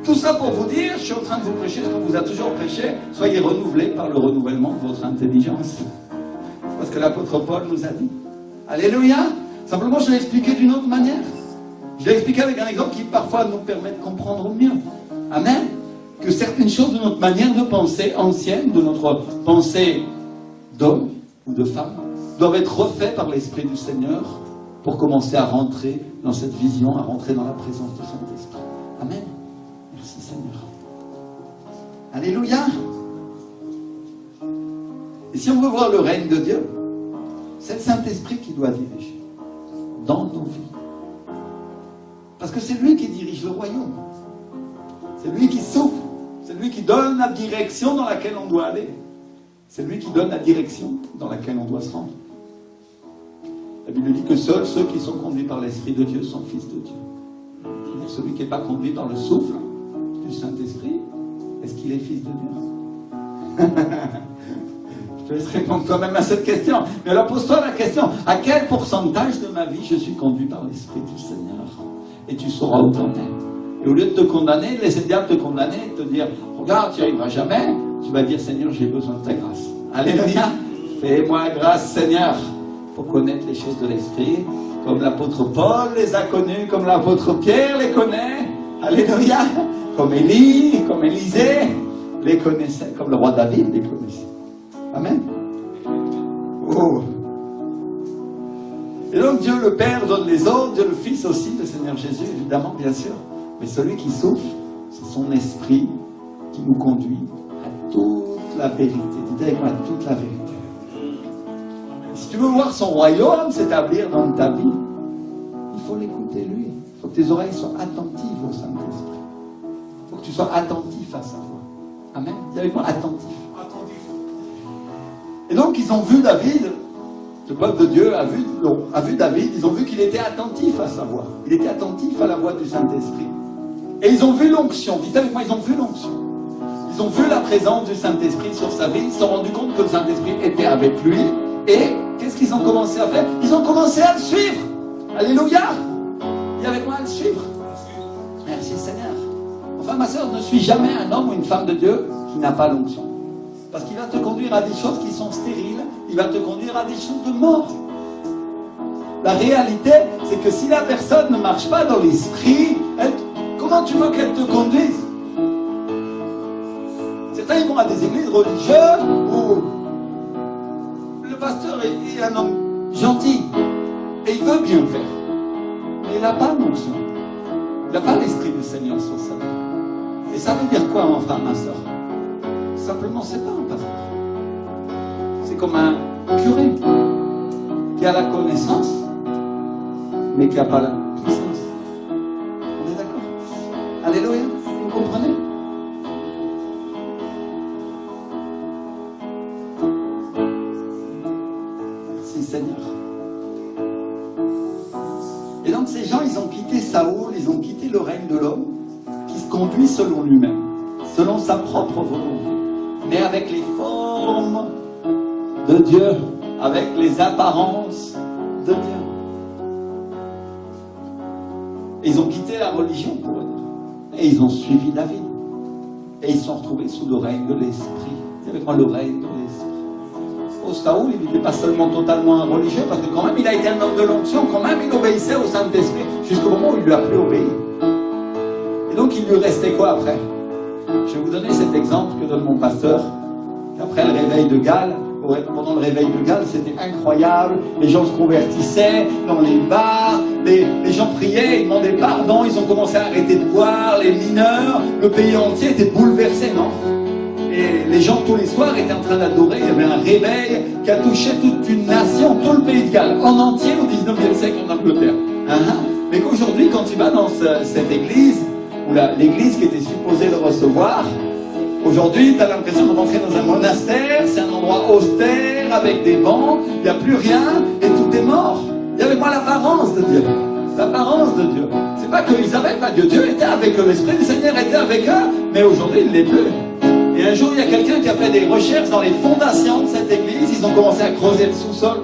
Tout ça pour vous dire, je suis en train de vous prêcher ce qu'on vous a toujours prêché, soyez renouvelés par le renouvellement de votre intelligence. Parce que l'apôtre Paul nous a dit. Alléluia. Simplement, je l'ai expliqué d'une autre manière. Je l'ai expliqué avec un exemple qui parfois nous permet de comprendre mieux. Amen. Que certaines choses de notre manière de penser ancienne, de notre pensée d'homme ou de femme, doivent être refaites par l'Esprit du Seigneur pour commencer à rentrer dans cette vision, à rentrer dans la présence du Saint-Esprit. Amen. Merci Seigneur. Alléluia. Et si on veut voir le règne de Dieu, c'est le Saint-Esprit qui doit diriger dans nos vies. Parce que c'est lui qui dirige le royaume. C'est lui qui souffle. C'est lui qui donne la direction dans laquelle on doit aller. C'est lui qui donne la direction dans laquelle on doit se rendre. La Bible dit que seuls ceux qui sont conduits par l'Esprit de Dieu sont fils de Dieu. Celui qui n'est pas conduit par le souffle du Saint-Esprit, est-ce qu'il est fils de Dieu? Je te laisse répondre toi-même à cette question. Mais alors pose-toi la question, à quel pourcentage de ma vie je suis conduit par l'Esprit du Seigneur? Et tu sauras où t'en es. Et au lieu de te condamner, de laisser le diable te condamner, de te dire, regarde, tu n'y arriveras jamais, tu vas dire, Seigneur, j'ai besoin de ta grâce. Alléluia. Fais-moi grâce, Seigneur, pour connaître les choses de l'Esprit, comme l'apôtre Paul les a connues, comme l'apôtre Pierre les connaît. Alléluia. Comme Élie, comme Élisée les connaissait, comme le roi David les connaissait. Amen. Oh. Et donc Dieu le Père donne les ordres, Dieu le Fils aussi, le Seigneur Jésus, évidemment, bien sûr. Mais celui qui souffle, c'est son esprit qui nous conduit à toute la vérité. Dites avec moi, toute la vérité. Si tu veux voir son royaume s'établir dans ta vie, il faut l'écouter lui. Il faut que tes oreilles soient attentives au Saint-Esprit. Il faut que tu sois attentif à sa voix. Amen. Dis avec moi, attentif. Et donc ils ont vu David, le peuple de Dieu a vu David, ils ont vu qu'il était attentif à sa voix. Il était attentif à la voix du Saint-Esprit. Et ils ont vu l'onction. Dites avec moi, ils ont vu l'onction. Ils ont vu la présence du Saint-Esprit sur sa vie. Ils se sont rendus compte que le Saint-Esprit était avec lui. Et qu'est-ce qu'ils ont commencé à faire? Ils ont commencé à le suivre. Alléluia. Dis avec moi à le suivre. Merci Seigneur. Enfin, ma soeur, ne suis jamais un homme ou une femme de Dieu qui n'a pas l'onction. Parce qu'il va te conduire à des choses qui sont stériles. Il va te conduire à des choses de mort. La réalité, c'est que si la personne ne marche pas dans l'esprit, comment tu veux qu'elle te conduise? Certains ils vont à des églises religieuses où le pasteur est un homme gentil et il veut bien faire. Mais il n'a pas l'onction. Il n'a pas l'esprit du Seigneur sur sa vie. Et ça veut dire quoi, mon frère, ma soeur? Simplement, c'est pas un pasteur. C'est comme un curé qui a la connaissance, mais qui n'a pas la puissance. On est d'accord? Alléluia, vous comprenez? Merci Seigneur. Et donc ces gens, ils ont quitté Saoul, ils ont quitté le règne de l'homme, qui se conduit selon lui-même, selon sa propre volonté, mais avec les formes de Dieu, avec les apparences de Dieu. Ils ont quitté la religion pour eux. Et ils ont suivi David. Et ils se sont retrouvés sous le règne de l'esprit. C'est avec moi le règne de l'esprit. Au Saoul, il n'était pas seulement totalement un religieux, parce que quand même il a été un homme de l'onction, quand même il obéissait au Saint-Esprit, jusqu'au moment où il ne lui a plus obéi. Et donc il lui restait quoi après? Je vais vous donner cet exemple que donne mon pasteur, qu'après le réveil de Galles, pendant le réveil de Galles, c'était incroyable, les gens se convertissaient dans les bars, les gens priaient, ils demandaient pardon, ils ont commencé à arrêter de boire, les mineurs, le pays entier était bouleversé, non? Et les gens tous les soirs étaient en train d'adorer, il y avait un réveil qui a touché toute une nation, tout le pays de Galles, en entier au 19e siècle en Angleterre. Mais qu'aujourd'hui, quand tu vas dans cette église, ou l'église qui était supposée le recevoir, aujourd'hui, tu as l'impression de rentrer dans un monastère, c'est un endroit austère, avec des bancs, il n'y a plus rien, et tout est mort. Il y avait pas l'apparence de Dieu. L'apparence de Dieu. C'est pas qu'ils n'avaient pas Dieu. Dieu était avec eux, l'Esprit du Seigneur était avec eux, mais aujourd'hui, il ne l'est plus. Et un jour, il y a quelqu'un qui a fait des recherches dans les fondations de cette église, ils ont commencé à creuser le sous-sol,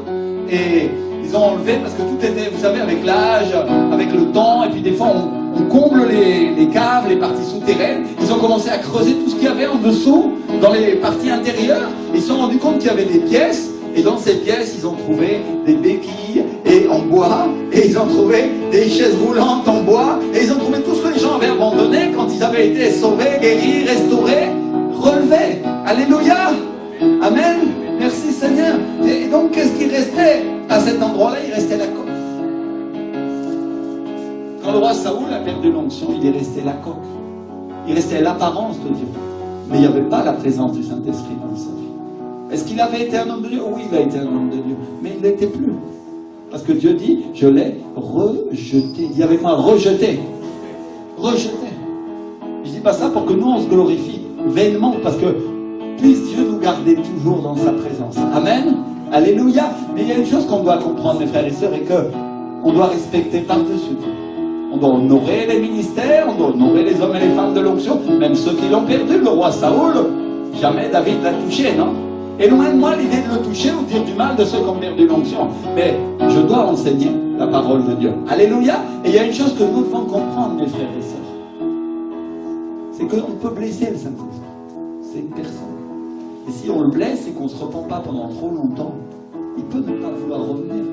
et ils ont enlevé, parce que tout était, vous savez, avec l'âge, avec le temps, et puis des fois, on comble les caves, les parties souterraines. Ils ont commencé à creuser tout ce qu'il y avait en dessous, dans les parties intérieures. Ils se sont rendus compte qu'il y avait des pièces, et dans ces pièces, ils ont trouvé des béquilles et en bois, et ils ont trouvé des chaises roulantes en bois, et ils ont trouvé tout ce que les gens avaient abandonné quand ils avaient été sauvés, guéris, restaurés, relevés. Alléluia. Amen. Merci Seigneur. Et donc, qu'est-ce qui restait à cet endroit-là? Il restait la coque. Quand le roi Saoul a perdu l'onction, il est resté la coque. Il restait l'apparence de Dieu. Mais il n'y avait pas la présence du Saint-Esprit dans sa vie. Est-ce qu'il avait été un homme de Dieu? Oui, il a été un homme de Dieu. Mais il ne l'était plus. Parce que Dieu dit, je l'ai rejeté. Dis avec moi, rejeté. Rejeté. Je ne dis pas ça pour que nous, on se glorifie vainement. Parce que puisse Dieu nous garder toujours dans sa présence. Amen. Alléluia. Mais il y a une chose qu'on doit comprendre, mes frères et sœurs, et qu'on doit respecter par-dessus tout. On doit honorer les ministères, on doit honorer les hommes et les femmes de l'onction, même ceux qui l'ont perdu. Le roi Saoul, jamais David l'a touché, non? Et loin de moi l'idée de le toucher ou de dire du mal de ceux qui ont perdu l'onction. Mais je dois enseigner la parole de Dieu. Alléluia. Et il y a une chose que nous devons comprendre, mes frères et sœurs. C'est qu'on peut blesser le Saint-Esprit. C'est une personne. Et si on le blesse et qu'on ne se repent pas pendant trop longtemps, il peut ne pas vouloir revenir.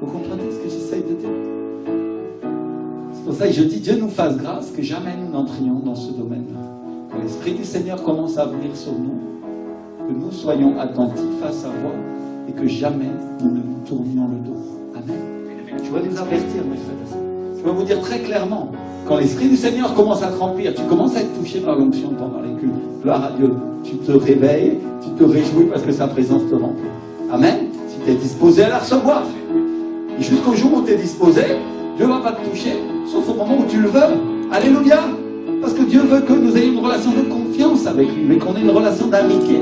Vous comprenez ce que j'essaye de dire? C'est pour ça que je dis, Dieu nous fasse grâce que jamais nous n'entrions dans ce domaine-là. Quand l'Esprit du Seigneur commence à venir sur nous, que nous soyons attentifs à sa voix et que jamais nous ne nous tournions le dos. Amen. Je veux vous avertir, mes frères. Je veux vous dire très clairement, quand l'Esprit du Seigneur commence à te remplir, tu commences à être touché par l'onction pendant les cultes. Gloire à Dieu. Tu te réveilles, tu te réjouis parce que sa présence te remplit. Amen. Si tu es disposé à la recevoir. Et jusqu'au jour où tu es disposé, Dieu ne va pas te toucher, sauf au moment où tu le veux. Alléluia. Parce que Dieu veut que nous ayons une relation de confiance avec lui, mais qu'on ait une relation d'amitié.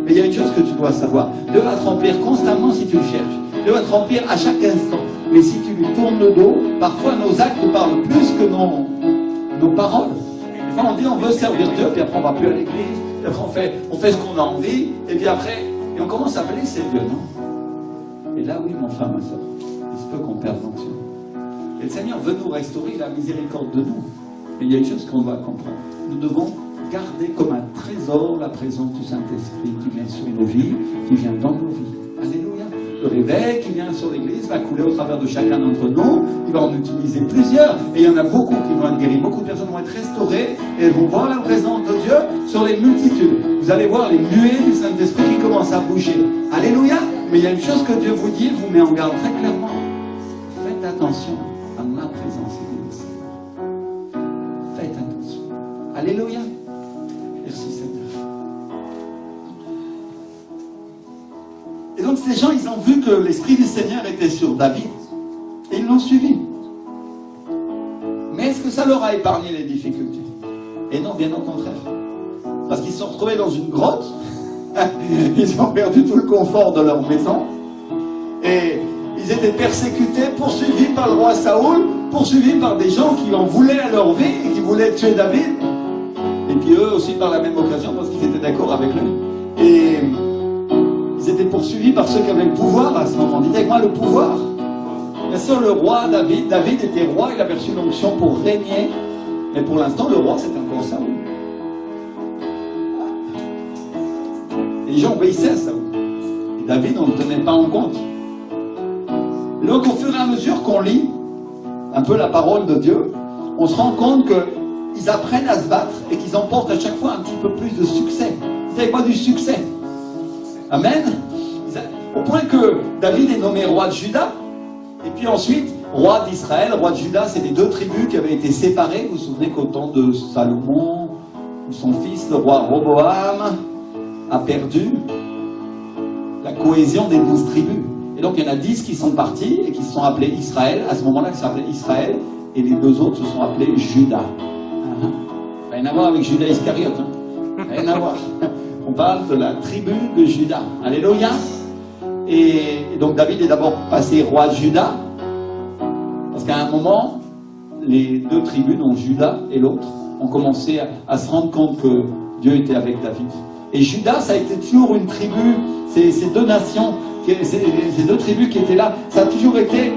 Mais il y a une chose que tu dois savoir. Dieu va te remplir constamment si tu le cherches. Dieu va te remplir à chaque instant. Mais si tu lui tournes le dos, parfois nos actes parlent plus que nos paroles. Des fois on dit on veut servir Dieu, puis après on ne va plus à l'église, puis après on fait ce qu'on a envie, et puis après, et on commence à blesser Dieu, non? Et là oui, mon frère, ma soeur, il se peut qu'on perde l'onction. le Seigneur veut nous restaurer, il a miséricorde de nous. Mais il y a une chose qu'on doit comprendre. Nous devons garder comme un trésor la présence du Saint-Esprit qui vient sur nos vies, qui vient dans nos vies. Alléluia. Le réveil qui vient sur l'Église va couler au travers de chacun d'entre nous. Il va en utiliser plusieurs. Et il y en a beaucoup qui vont être guéris. Beaucoup de personnes vont être restaurées et elles vont voir la présence de Dieu sur les multitudes. Vous allez voir les nuées du Saint-Esprit qui commencent à bouger. Alléluia. Mais il y a une chose que Dieu vous dit, vous met en garde très clairement. Faites attention à ma présence et du Seigneur. Faites attention. Alléluia. Merci Seigneur. Et donc ces gens, ils ont vu que l'Esprit du Seigneur était sur David. Et ils l'ont suivi. Mais est-ce que ça leur a épargné les difficultés? Et non, bien au contraire. Parce qu'ils se sont retrouvés dans une grotte. Ils ont perdu tout le confort de leur maison. Et ils étaient persécutés, poursuivis par le roi Saoul, poursuivis par des gens qui en voulaient à leur vie et qui voulaient tuer David. Et puis eux aussi par la même occasion, parce qu'ils étaient d'accord avec lui. Et ils étaient poursuivis par ceux qui avaient le pouvoir à ce moment. Dites avec moi le pouvoir. Bien sûr, le roi David était roi, il avait reçu l'onction pour régner. Mais pour l'instant, le roi, c'était encore Saoul. Et les gens obéissaient à Saoul. Et David, on ne le tenait pas en compte. Et donc, au fur et à mesure qu'on lit un peu la parole de Dieu, on se rend compte qu'ils apprennent à se battre et qu'ils emportent à chaque fois un petit peu plus de succès. Vous savez quoi du succès? Amen. Au point que David est nommé roi de Juda, et puis ensuite, roi d'Israël, roi de Juda, c'est les deux tribus qui avaient été séparées. Vous vous souvenez qu'au temps de Salomon, son fils, le roi Roboam, a perdu la cohésion des 12 tribus. Et donc il y en a 10 qui sont partis et qui se sont appelés Israël. À ce moment-là, ils s'appelaient Israël, et les deux autres se sont appelés Juda. Rien à voir avec Judas Iscariote. Rien à voir. On parle de la tribu de Juda. Alléluia. Et donc David est d'abord passé roi de Juda, parce qu'à un moment, les deux tribus, dont Juda et l'autre, ont commencé à se rendre compte que Dieu était avec David. Et Juda, ça a été toujours une tribu, ces deux nations, ces deux tribus qui étaient là, ça a toujours été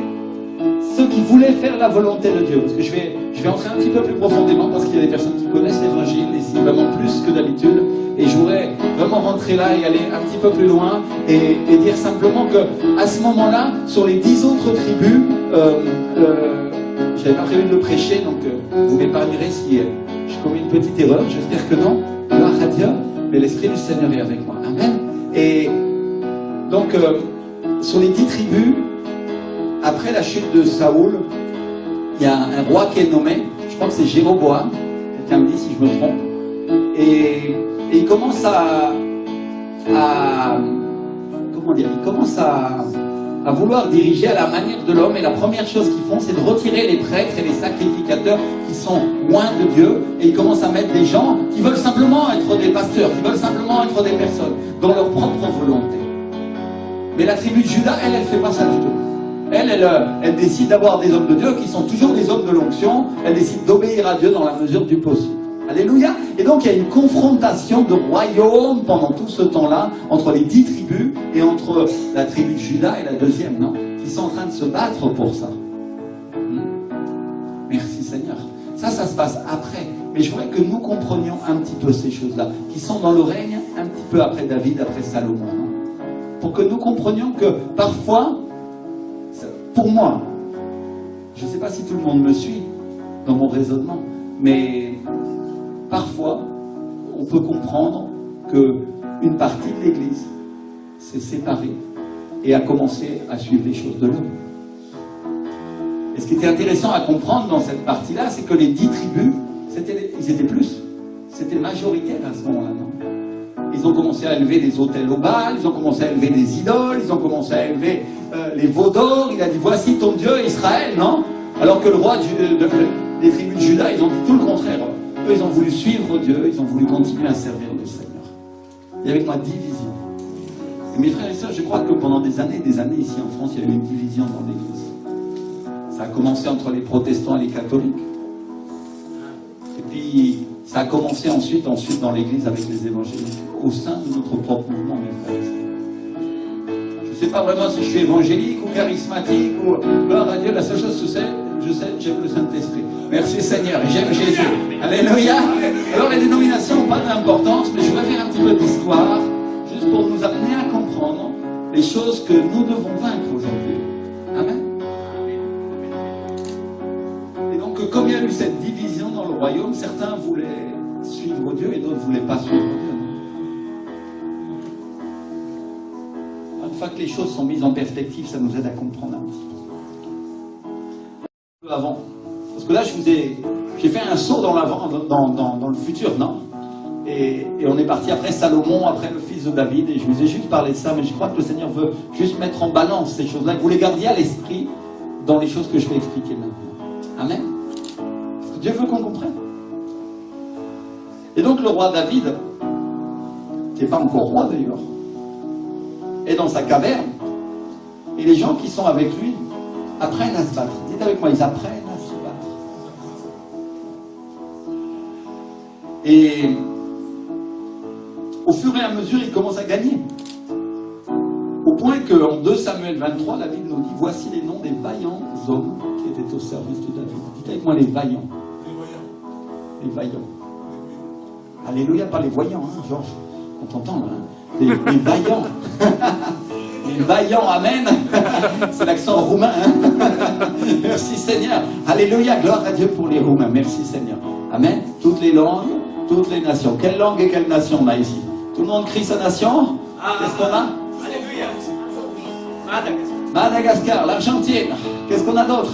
ceux qui voulaient faire la volonté de Dieu. Parce que je vais entrer un petit peu plus profondément, parce qu'il y a des personnes qui connaissent l'évangile ici vraiment plus que d'habitude, et je voudrais vraiment rentrer là et aller un petit peu plus loin et dire simplement que à ce moment-là, sur les 10 autres tribus, j'avais pas prévu de le prêcher, donc vous m'épargnerez si j'ai commis une petite erreur, j'espère que non. Gloire à Dieu, mais l'Esprit du Seigneur est avec moi. Amen. Et donc, sur les 10 tribus, après la chute de Saoul, il y a un roi qui est nommé, je crois que c'est Jéroboam, quelqu'un me dit si je me trompe, et il commence comment dire, il commence à vouloir diriger à la manière de l'homme, et la première chose qu'ils font, c'est de retirer les prêtres et les sacrificateurs qui sont loin de Dieu, et ils commencent à mettre des gens qui veulent simplement être des pasteurs, qui veulent simplement être des personnes, dans leur propre volonté. Mais la tribu de Juda, elle fait pas ça du tout. Elle décide d'avoir des hommes de Dieu qui sont toujours des hommes de l'onction, elle décide d'obéir à Dieu dans la mesure du possible. Alléluia. Et donc il y a une confrontation de royaumes pendant tout ce temps-là, entre les 10 tribus et entre la tribu de Juda et la deuxième, non, qui sont en train de se battre pour ça. Merci Seigneur. Ça se passe après. Mais je voudrais que nous comprenions un petit peu ces choses-là, qui sont dans le règne un petit peu après David, après Salomon. Non, pour que nous comprenions que parfois, pour moi, je ne sais pas si tout le monde me suit dans mon raisonnement, mais parfois, on peut comprendre qu'une partie de l'Église s'est séparée et a commencé à suivre les choses de l'homme. Et ce qui était intéressant à comprendre dans cette partie-là, c'est que les 10 tribus, ils étaient plus. C'était majoritaire à ce moment-là, non? Ils ont commencé à élever des autels au Baal, ils ont commencé à élever des idoles, ils ont commencé à élever les veaux d'or. Il a dit, voici ton Dieu Israël, non? Alors que le roi des tribus de Juda, ils ont dit tout le contraire. Eux, ils ont voulu suivre Dieu, ils ont voulu continuer à servir le Seigneur. Il y avait avec moi division. Et mes frères et sœurs, je crois que pendant des années ici en France, il y a eu une division dans l'Église. Ça a commencé entre les protestants et les catholiques. Et puis, ça a commencé ensuite dans l'Église avec les évangéliques, au sein de notre propre mouvement, mes frères et sœurs. Je ne sais pas vraiment si je suis évangélique ou charismatique, ou gloire à Dieu, la seule chose que je sais, je sais, j'aime le Saint-Esprit. Merci Seigneur, et j'aime Jésus. Alléluia. Alors les dénominations n'ont pas d'importance, mais je voudrais faire un petit peu d'histoire, juste pour nous amener à comprendre les choses que nous devons vaincre aujourd'hui. Amen. Et donc, comme il y a eu cette division dans le royaume, certains voulaient suivre Dieu et d'autres ne voulaient pas suivre Dieu. Une fois que les choses sont mises en perspective, ça nous aide à comprendre un petit peu. Avant. Parce que là, j'ai fait un saut dans l'avant, dans le futur, non? Et on est parti après Salomon, après le fils de David, et je vous ai juste parlé de ça, mais je crois que le Seigneur veut juste mettre en balance ces choses-là, que vous les gardiez à l'esprit dans les choses que je vais expliquer maintenant. Amen. Parce que Dieu veut qu'on comprenne. Et donc le roi David, qui n'est pas encore roi d'ailleurs, est dans sa caverne, et les gens qui sont avec lui apprennent à se battre. Dites avec moi, ils apprennent à se battre. Et au fur et à mesure, ils commencent à gagner. Au point qu'en 2 Samuel 23, la Bible nous dit, voici les noms des vaillants hommes qui étaient au service de David. Dites avec moi les vaillants. Les vaillants. Alléluia, pas les voyants, hein, Georges. On t'entend là. Hein. Les vaillants. Les vaillants, amen. C'est l'accent roumain. Hein. Merci Seigneur. Alléluia, gloire à Dieu pour les Roumains. Merci Seigneur. Amen. Toutes les langues, toutes les nations. Quelle langue et quelle nation on a ici? Tout le monde crie sa nation. Qu'est-ce qu'on a? Alléluia. Madagascar, l'Argentine. Qu'est-ce qu'on a d'autre?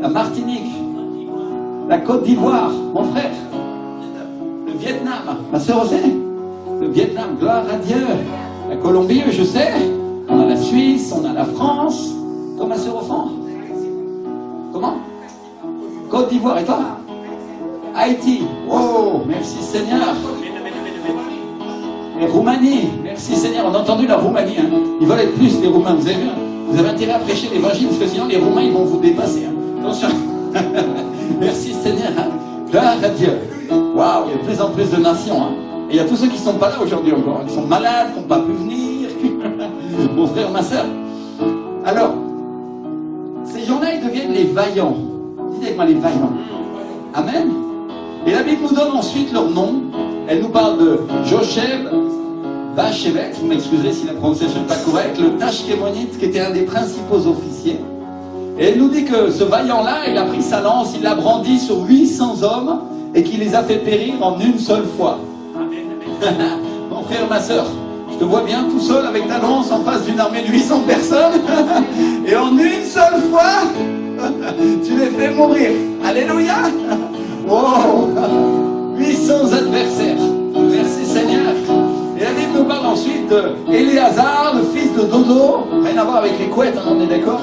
La Martinique. La Côte d'Ivoire, mon frère. Le Vietnam, ma sœur aussi. Le Vietnam, gloire à Dieu. La Colombie, je sais. On a la Suisse, on a la France. Comme ma sœur au fond. Comment? Côte d'Ivoire, et toi? Haïti. Oh, merci Seigneur. Et Roumanie, merci Seigneur. On a entendu la Roumanie. Hein. Ils veulent être plus, les Roumains. Vous avez vu, hein? Vous avez intérêt à prêcher l'évangile, parce que sinon les Roumains, ils vont vous dépasser. Hein. Attention. Merci Seigneur. Hein. Gloire à Dieu. Waouh, il y a de plus en plus de nations. Hein. Et il y a tous ceux qui ne sont pas là aujourd'hui encore. Qui sont malades, qui n'ont pas pu venir. Mon frère, ma soeur. Alors, ces gens-là, ils deviennent les vaillants. Dites avec moi les vaillants. Amen. Et la Bible nous donne ensuite leur nom. Elle nous parle de Josheb, Bachevet, vous m'excuserez si la prononciation n'est pas correcte, le Tachkémonite, qui était un des principaux officiers. Et elle nous dit que ce vaillant-là, il a pris sa lance, il l'a brandi sur 800 hommes, et qu'il les a fait périr en une seule fois. Mon frère, ma soeur, je te vois bien tout seul avec ta lance en face d'une armée de 800 personnes, et en une seule fois, tu les fais mourir. Alléluia. Wow. 800 adversaires. Merci Seigneur. Et la Bible nous parle ensuite d'Éléazar, le fils de Dodo. Rien à voir avec les couettes, hein, on est d'accord?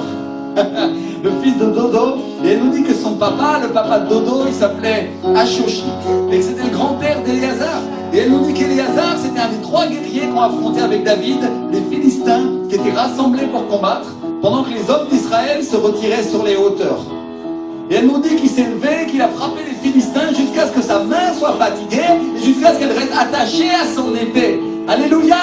Le fils de Dodo. Et elle nous dit que son papa, le papa de Dodo, il s'appelait Ashoshi. Et que c'était le grand-père d'Éléazar. Et elle nous dit qu'Éléazar, c'était un des 3 guerriers qui ont affronté avec David les Philistins, qui étaient rassemblés pour combattre, pendant que les hommes d'Israël se retiraient sur les hauteurs. Et elle nous dit qu'il s'est levé, qu'il a frappé les Philistins jusqu'à ce que sa main soit fatiguée et jusqu'à ce qu'elle reste attachée à son épée. Alléluia.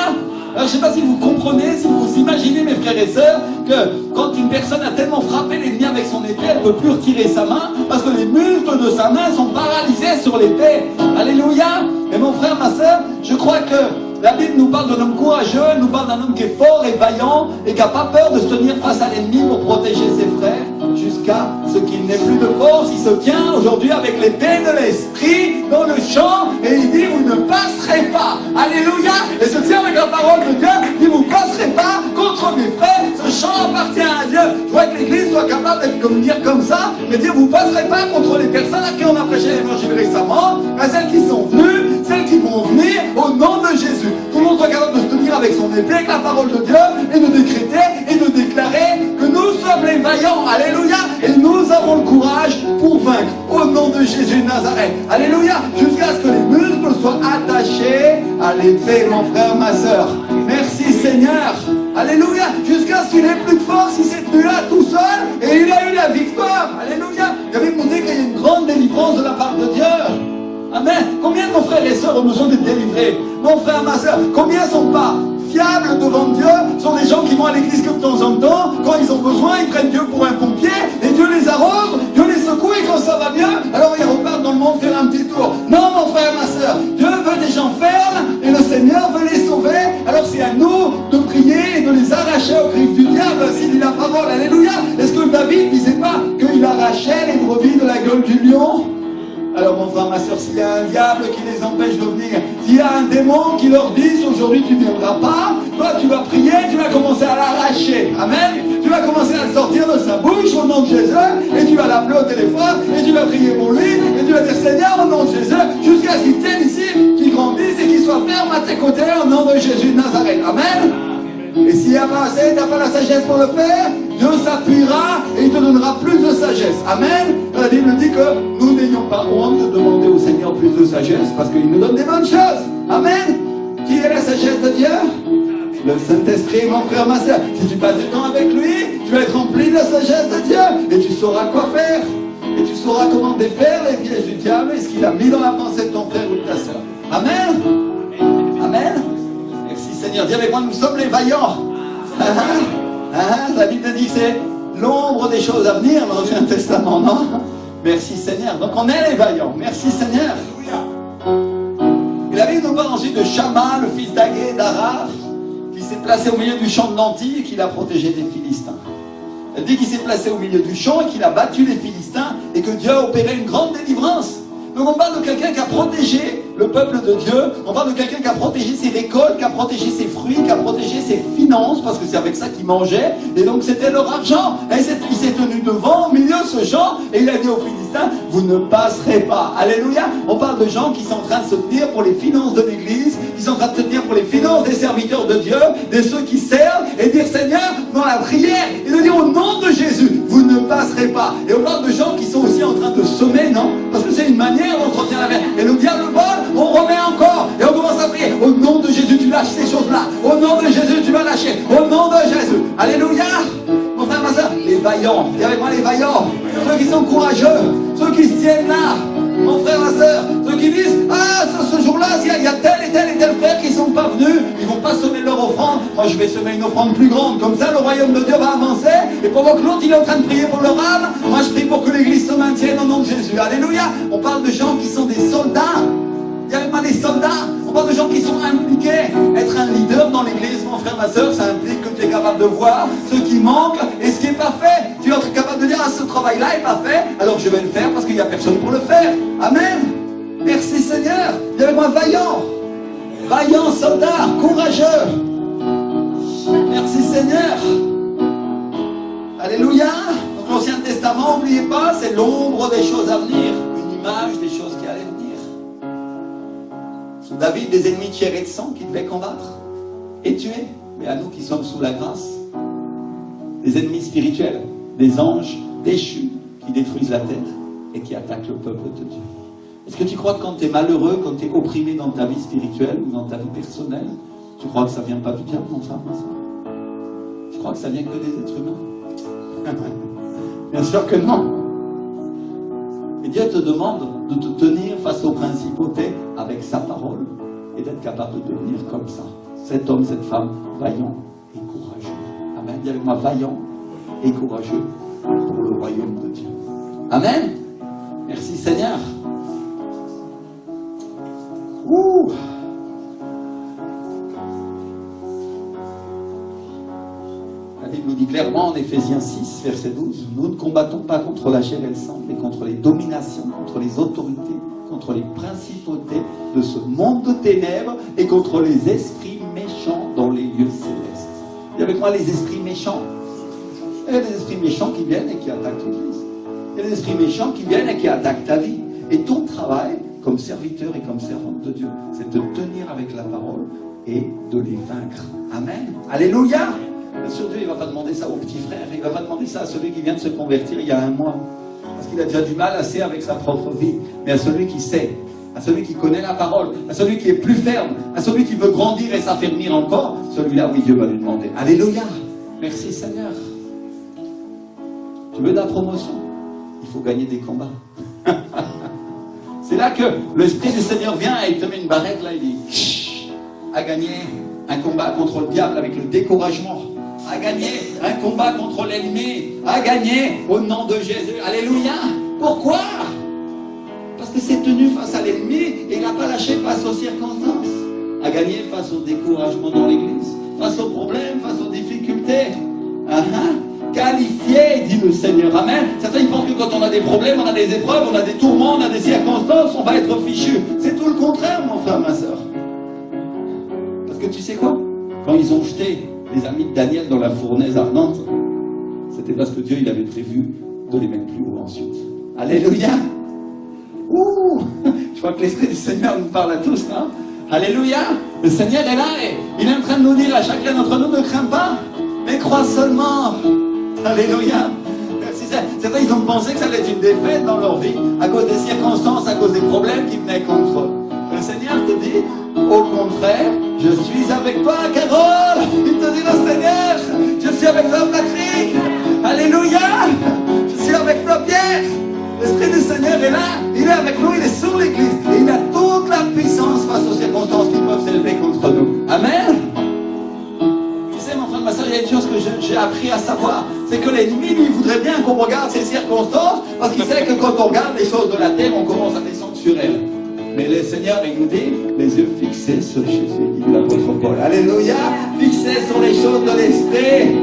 Alors, je ne sais pas si vous comprenez, si vous imaginez, mes frères et sœurs, que quand une personne a tellement frappé l'ennemi avec son épée, elle ne peut plus retirer sa main parce que les muscles de sa main sont paralysés sur l'épée. Alléluia. Et mon frère, ma sœur, je crois que la Bible nous parle d'un homme courageux, elle nous parle d'un homme qui est fort et vaillant et qui n'a pas peur de se tenir face à l'ennemi pour protéger ses frères jusqu'à ce qu'il n'ait plus de force. Il se tient aujourd'hui avec l'épée de l'esprit dans le champ et il dit: vous ne passerez pas. Alléluia. Et se tient avec la parole de Dieu. Il dit: vous ne passerez pas contre mes frères. Ce champ appartient à Dieu. Je vois que l'Église soit capable d'être communier comme ça, mais dire: vous ne passerez pas contre les personnes à qui on a prêché l'évangile récemment, à celles qui sont venues, celles qui vont venir au nom de Jésus. Tout le monde soit capable de se tenir avec son épée, avec la parole de Dieu, et de décréter et de déclarer que nous sommes les vaillants. Alléluia. Et nous avons le courage pour vaincre au nom de Jésus de Nazareth. Alléluia. Jusqu'à ce que les muscles soient attachés à l'épée, mon frère, ma soeur. Merci Seigneur. Alléluia. Jusqu'à ce qu'il n'ait plus de force, il s'est tenu là tout seul et il a eu la victoire. Alléluia. Il avait montré qu'il y a une grande délivrance de la part de Dieu. Amen. Combien de nos frères et sœurs ont besoin d'être délivrés? Mon frère, ma soeur, combien ne sont pas fiables devant Dieu sont des gens qui vont à l'église que de temps en temps. Quand ils ont besoin, ils prennent Dieu pour un pompier et Dieu les arrose, Dieu les secoue et quand ça va bien, alors ils repartent dans le monde faire un petit tour. Non, mon frère, ma soeur, Dieu veut des gens fermes et le Seigneur veut les sauver. Alors c'est à nous de prier et de les arracher aux griffes du diable s'il dit la parole. Alléluia. Est-ce que David ne disait pas qu'il arrachait les brebis de la gueule du lion? Alors mon frère, ma soeur, s'il y a un diable qui les empêche de venir, s'il y a un démon qui leur dit aujourd'hui tu ne viendras pas, toi tu vas prier, tu vas commencer à l'arracher. Amen. Tu vas commencer à le sortir de sa bouche au nom de Jésus et tu vas l'appeler au téléphone et tu vas prier pour lui et tu vas dire Seigneur au nom de Jésus jusqu'à ce qu'il tienne ici, qu'il grandisse et qu'il soit ferme à tes côtés au nom de Jésus de Nazareth. Amen. Et s'il n'y a pas assez, tu n'as pas la sagesse pour le faire, Dieu s'appuiera et il te donnera plus de sagesse. Amen. La Bible dit que nous n'ayons pas honte de demander au Seigneur plus de sagesse parce qu'il nous donne des bonnes choses. Amen. Qui est la sagesse de Dieu? Le Saint-Esprit, mon frère, ma soeur. Si tu passes du temps avec lui, tu vas être rempli de la sagesse de Dieu et tu sauras quoi faire. Et tu sauras comment défaire les pièges du diable et ce qu'il a mis dans la pensée de ton frère ou de ta soeur. Amen. Amen. Merci Seigneur. Dis avec moi, nous sommes les vaillants. La Bible dit que c'est l'ombre des choses à venir dans l'Ancien Testament, non? Merci Seigneur. Donc on est les vaillants. Merci Seigneur. Et la Bible nous parle ensuite de Shama, le fils d'Agé, d'Araph, qui s'est placé au milieu du champ de lentilles et qui l'a protégé des Philistins. Elle dit qu'il s'est placé au milieu du champ et qu'il a battu les Philistins et que Dieu a opéré une grande délivrance. Donc on parle de quelqu'un qui a protégé le peuple de Dieu, on parle de quelqu'un qui a protégé ses récoltes, qui a protégé ses fruits, qui a protégé ses finances, parce que c'est avec ça qu'il mangeait, et donc c'était leur argent. Et il s'est tenu devant, au milieu de ce champ, et il a dit aux Philistins, vous ne passerez pas. Alléluia. On parle de gens qui sont en train de se tenir pour les finances de l'église, qui sont en train de se tenir pour les finances des serviteurs de Dieu, de ceux qui servent, et dire Seigneur, dans la prière, et de dire au nom de Jésus, vous ne passerez pas. Et on parle de gens qui sont aussi en train de semer, non? Parce que c'est une manière d'entretenir la vie. Et le diable vole, on remet encore, et on commence à prier. Au nom de Jésus, tu lâches ces choses-là. Au nom de Jésus, tu vas lâcher. Au nom de Jésus. Alléluia. Mon frère, ma soeur, les vaillants. Dis avec moi les vaillants. Ceux qui sont courageux. Ceux qui se tiennent là. Mon frère, ma soeur. Ceux qui disent, ah, ce jour-là, il y a tel et tel frère qui ne sont pas venus. Ils ne vont pas semer leur offrande. Moi, je vais semer une offrande plus grande. Comme ça, le royaume de Dieu va avancer. Et pendant que l'autre, il est en train de prier pour leur âme, moi, je prie pour que l'église se maintienne au nom de Jésus. Alléluia. On parle de gens qui sont des soldats. Il n'y a pas des soldats, on parle de gens qui sont impliqués. Être un leader dans l'église, mon frère, ma soeur, ça implique que tu es capable de voir ce qui manque et ce qui n'est pas fait. Tu es capable de dire, ah, ce travail-là n'est pas fait, alors je vais le faire parce qu'il n'y a personne pour le faire. Amen. Merci Seigneur. Dis avec moi, vaillant. Vaillant, soldat, courageux. Merci Seigneur. Alléluia. Donc l'Ancien Testament, n'oubliez pas, c'est l'ombre des choses à venir. Une image des choses qui allaient venir. Sous David, des ennemis de chair et de sang qui devaient combattre et tuer. Mais à nous qui sommes sous la grâce, des ennemis spirituels, des anges déchus qui détruisent la terre et qui attaquent le peuple de Dieu. Est-ce que tu crois que quand tu es malheureux, quand tu es opprimé dans ta vie spirituelle ou dans ta vie personnelle, tu crois que ça ne vient pas du diable, mon frère, ma soeur? Tu crois que ça vient que des êtres humains? Bien sûr que non. Et Dieu te demande de te tenir face aux principautés avec sa parole et d'être capable de devenir comme ça. Cet homme, cette femme, vaillant et courageux. Amen. Dis avec moi, vaillant et courageux pour le royaume de Dieu. Amen. Merci Seigneur. Ouh. La Bible nous dit clairement en Éphésiens 6, verset 12, nous ne combattons pas contre la chair et le sang, mais contre les dominations, contre les autorités, contre les principautés de ce monde de ténèbres et contre les esprits méchants dans les lieux célestes. Et avec moi, les esprits méchants. Il y a des esprits méchants qui viennent et qui attaquent l'Église. Il y a des esprits méchants qui viennent et qui attaquent ta vie. Et ton travail, comme serviteur et comme servante de Dieu, c'est de tenir avec la parole et de les vaincre. Amen. Alléluia. Bien sûr, Dieu, il ne va pas demander ça au petit frère, il ne va pas demander ça à celui qui vient de se convertir il y a un mois, parce qu'il a déjà du mal assez avec sa propre vie, mais à celui qui sait, à celui qui connaît la parole, à celui qui est plus ferme, à celui qui veut grandir et s'affermir encore, celui-là, oui, Dieu va lui demander. Alléluia. Merci Seigneur. Tu veux de la promotion? Il faut gagner des combats. C'est là que l'Esprit du Seigneur vient et il te met une barrette là, il dit, à gagner un combat contre le diable avec le découragement, à gagner un combat contre l'ennemi, à gagner au nom de Jésus. Alléluia. Pourquoi? Parce que c'est tenu face à l'ennemi et il n'a pas lâché face aux circonstances. À gagner face au découragement dans l'église, face aux problèmes, face aux difficultés. Qualifié, dit le Seigneur. Amen. Certains ils pensent que quand on a des problèmes, on a des épreuves, on a des tourments, on a des circonstances, on va être fichu. C'est tout le contraire, mon frère, ma soeur. Parce que tu sais quoi? Quand ils ont jeté les amis de Daniel dans la fournaise ardente, c'était parce que Dieu il avait prévu de les mettre plus haut ensuite. Alléluia. Ouh, je crois que l'Esprit du Seigneur nous parle à tous, hein? Alléluia. Le Seigneur est là et il est en train de nous dire à chacun d'entre nous, ne crains pas, mais crois seulement. Alléluia. Certains ils ont pensé que ça allait être une défaite dans leur vie à cause des circonstances, à cause des problèmes qui venaient contre eux. Le Seigneur te dit, au contraire, je suis avec toi, Carole. Il te dit le Seigneur, je suis avec toi, Patrick. Alléluia. Je suis avec toi, Pierre. L'Esprit du Seigneur est là, il est avec nous, il est sur l'Église. Et il a toute la puissance face aux circonstances qui peuvent s'élever contre nous. Amen. Tu sais, mon frère, ma soeur, il y a une chose que j'ai appris à savoir. C'est que l'ennemi, lui, voudrait bien qu'on regarde ces circonstances, parce qu'il sait que quand on regarde les choses de la terre, on commence à descendre sur elles. Mais le Seigneur, il nous dit, les yeux fixés sur Jésus, dit l'apôtre Paul. Alléluia. Fixés sur les choses de l'Esprit.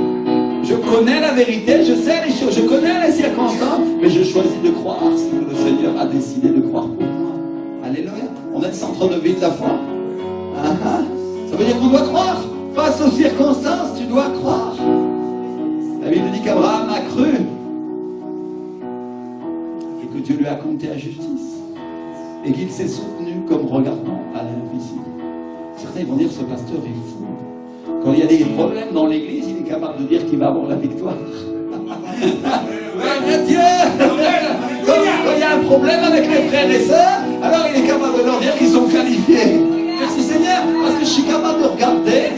Je connais la vérité, je sais les choses, je connais les circonstances, mais je choisis de croire ce que le Seigneur a décidé de croire pour moi. Alléluia. On est le centre de vie de la foi. Ça veut dire qu'on doit croire. Face aux circonstances, tu dois croire. La Bible dit qu'Abraham a cru et que Dieu lui a compté à justice et qu'il s'est soutenu comme regardant à l'invisible. Certains vont dire ce pasteur est fou. Quand il y a des problèmes dans l'église, il est capable de dire qu'il va avoir la victoire. Ouais, Dieu. Quand il y a un problème avec les frères et sœurs, alors il est capable de leur dire qu'ils sont qualifiés. Merci Seigneur, parce que je suis capable de regarder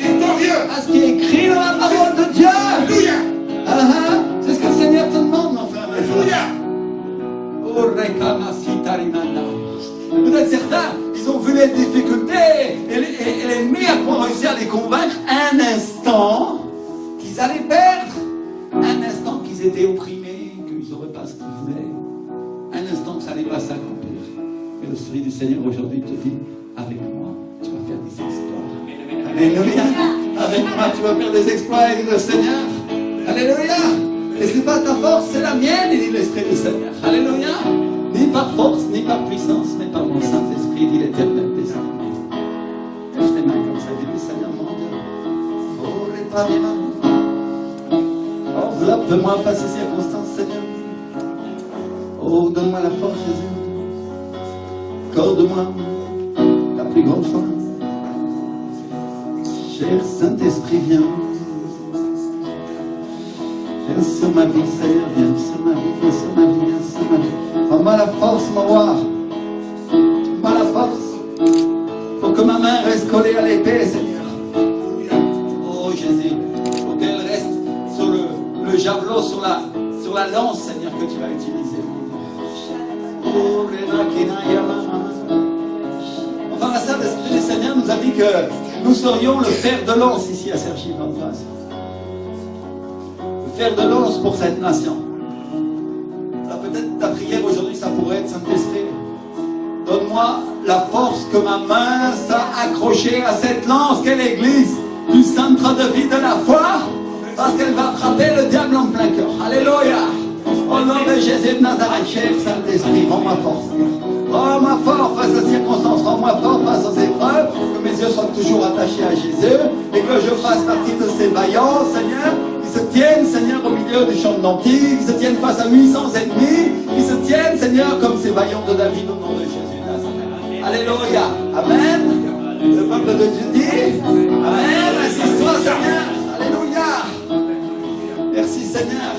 à ce qui est écrit dans la parole de Dieu. C'est ce que le Seigneur te demande, mon frère. Peut-être certains, ils ont vu les difficultés et l'ennemi a pas réussi à les convaincre un instant qu'ils allaient perdre, un instant qu'ils étaient opprimés, qu'ils n'auraient pas ce qu'ils voulaient, un instant que ça n'allait pas s'accomplir. Et le Esprit du Seigneur aujourd'hui te dit, avec moi, tu vas faire des exploits. Alléluia. Avec moi, tu vas faire des exploits, dit le Seigneur. Alléluia. Et ce n'est pas ta force, c'est la mienne, dit l'Esprit du Seigneur. Alléluia. Ni par force, ni par puissance, mais par mon Saint-Esprit, dit l'Éternel des armées. Lève tes mains comme ça, dis le Seigneur, mon Dieu. Oh, les pas mes mains. Enveloppe-moi face aux circonstances, Seigneur. Oh, donne-moi la force, Jésus. Accorde-moi la plus grande foi. Cher Saint-Esprit, viens. Viens sur ma vie, Seigneur, viens sur ma vie, viens sur ma vie, viens sur ma vie. Rends-moi la force, mon roi. Rends-moi la force pour que ma main reste collée à l'épée, Seigneur. Oh Jésus, pour qu'elle reste sur le javelot, sur la lance, Seigneur, que tu vas utiliser, mon Dieu. Oh, enfin, la salle d'Esprit du Seigneur nous a dit que nous serions le fer de lance ici à Sergi en face. Faire de lance pour cette nation. Alors peut-être ta prière aujourd'hui, ça pourrait être Saint-Esprit. Donne-moi la force que ma main soit accrochée à cette lance qu'est l'Église du centre de vie de la foi, parce qu'elle va frapper le diable en plein cœur. Alléluia. Au nom de Jésus de Nazareth, cher Saint-Esprit, rends-moi force. Rends-moi fort face aux circonstances, rends-moi fort face aux épreuves, que mes yeux soient toujours attachés à Jésus et que je fasse partie de ces vaillants, Seigneur, qui se tiennent, Seigneur, au milieu du champ de Nanty, qui se tiennent face à 800 ennemis, qui se tiennent, Seigneur, comme ces vaillants de David au nom de Jésus de Nazareth. Alléluia. Amen. Le peuple de Dieu dit Amen. Assiste-toi, Seigneur. Alléluia. Merci, Seigneur.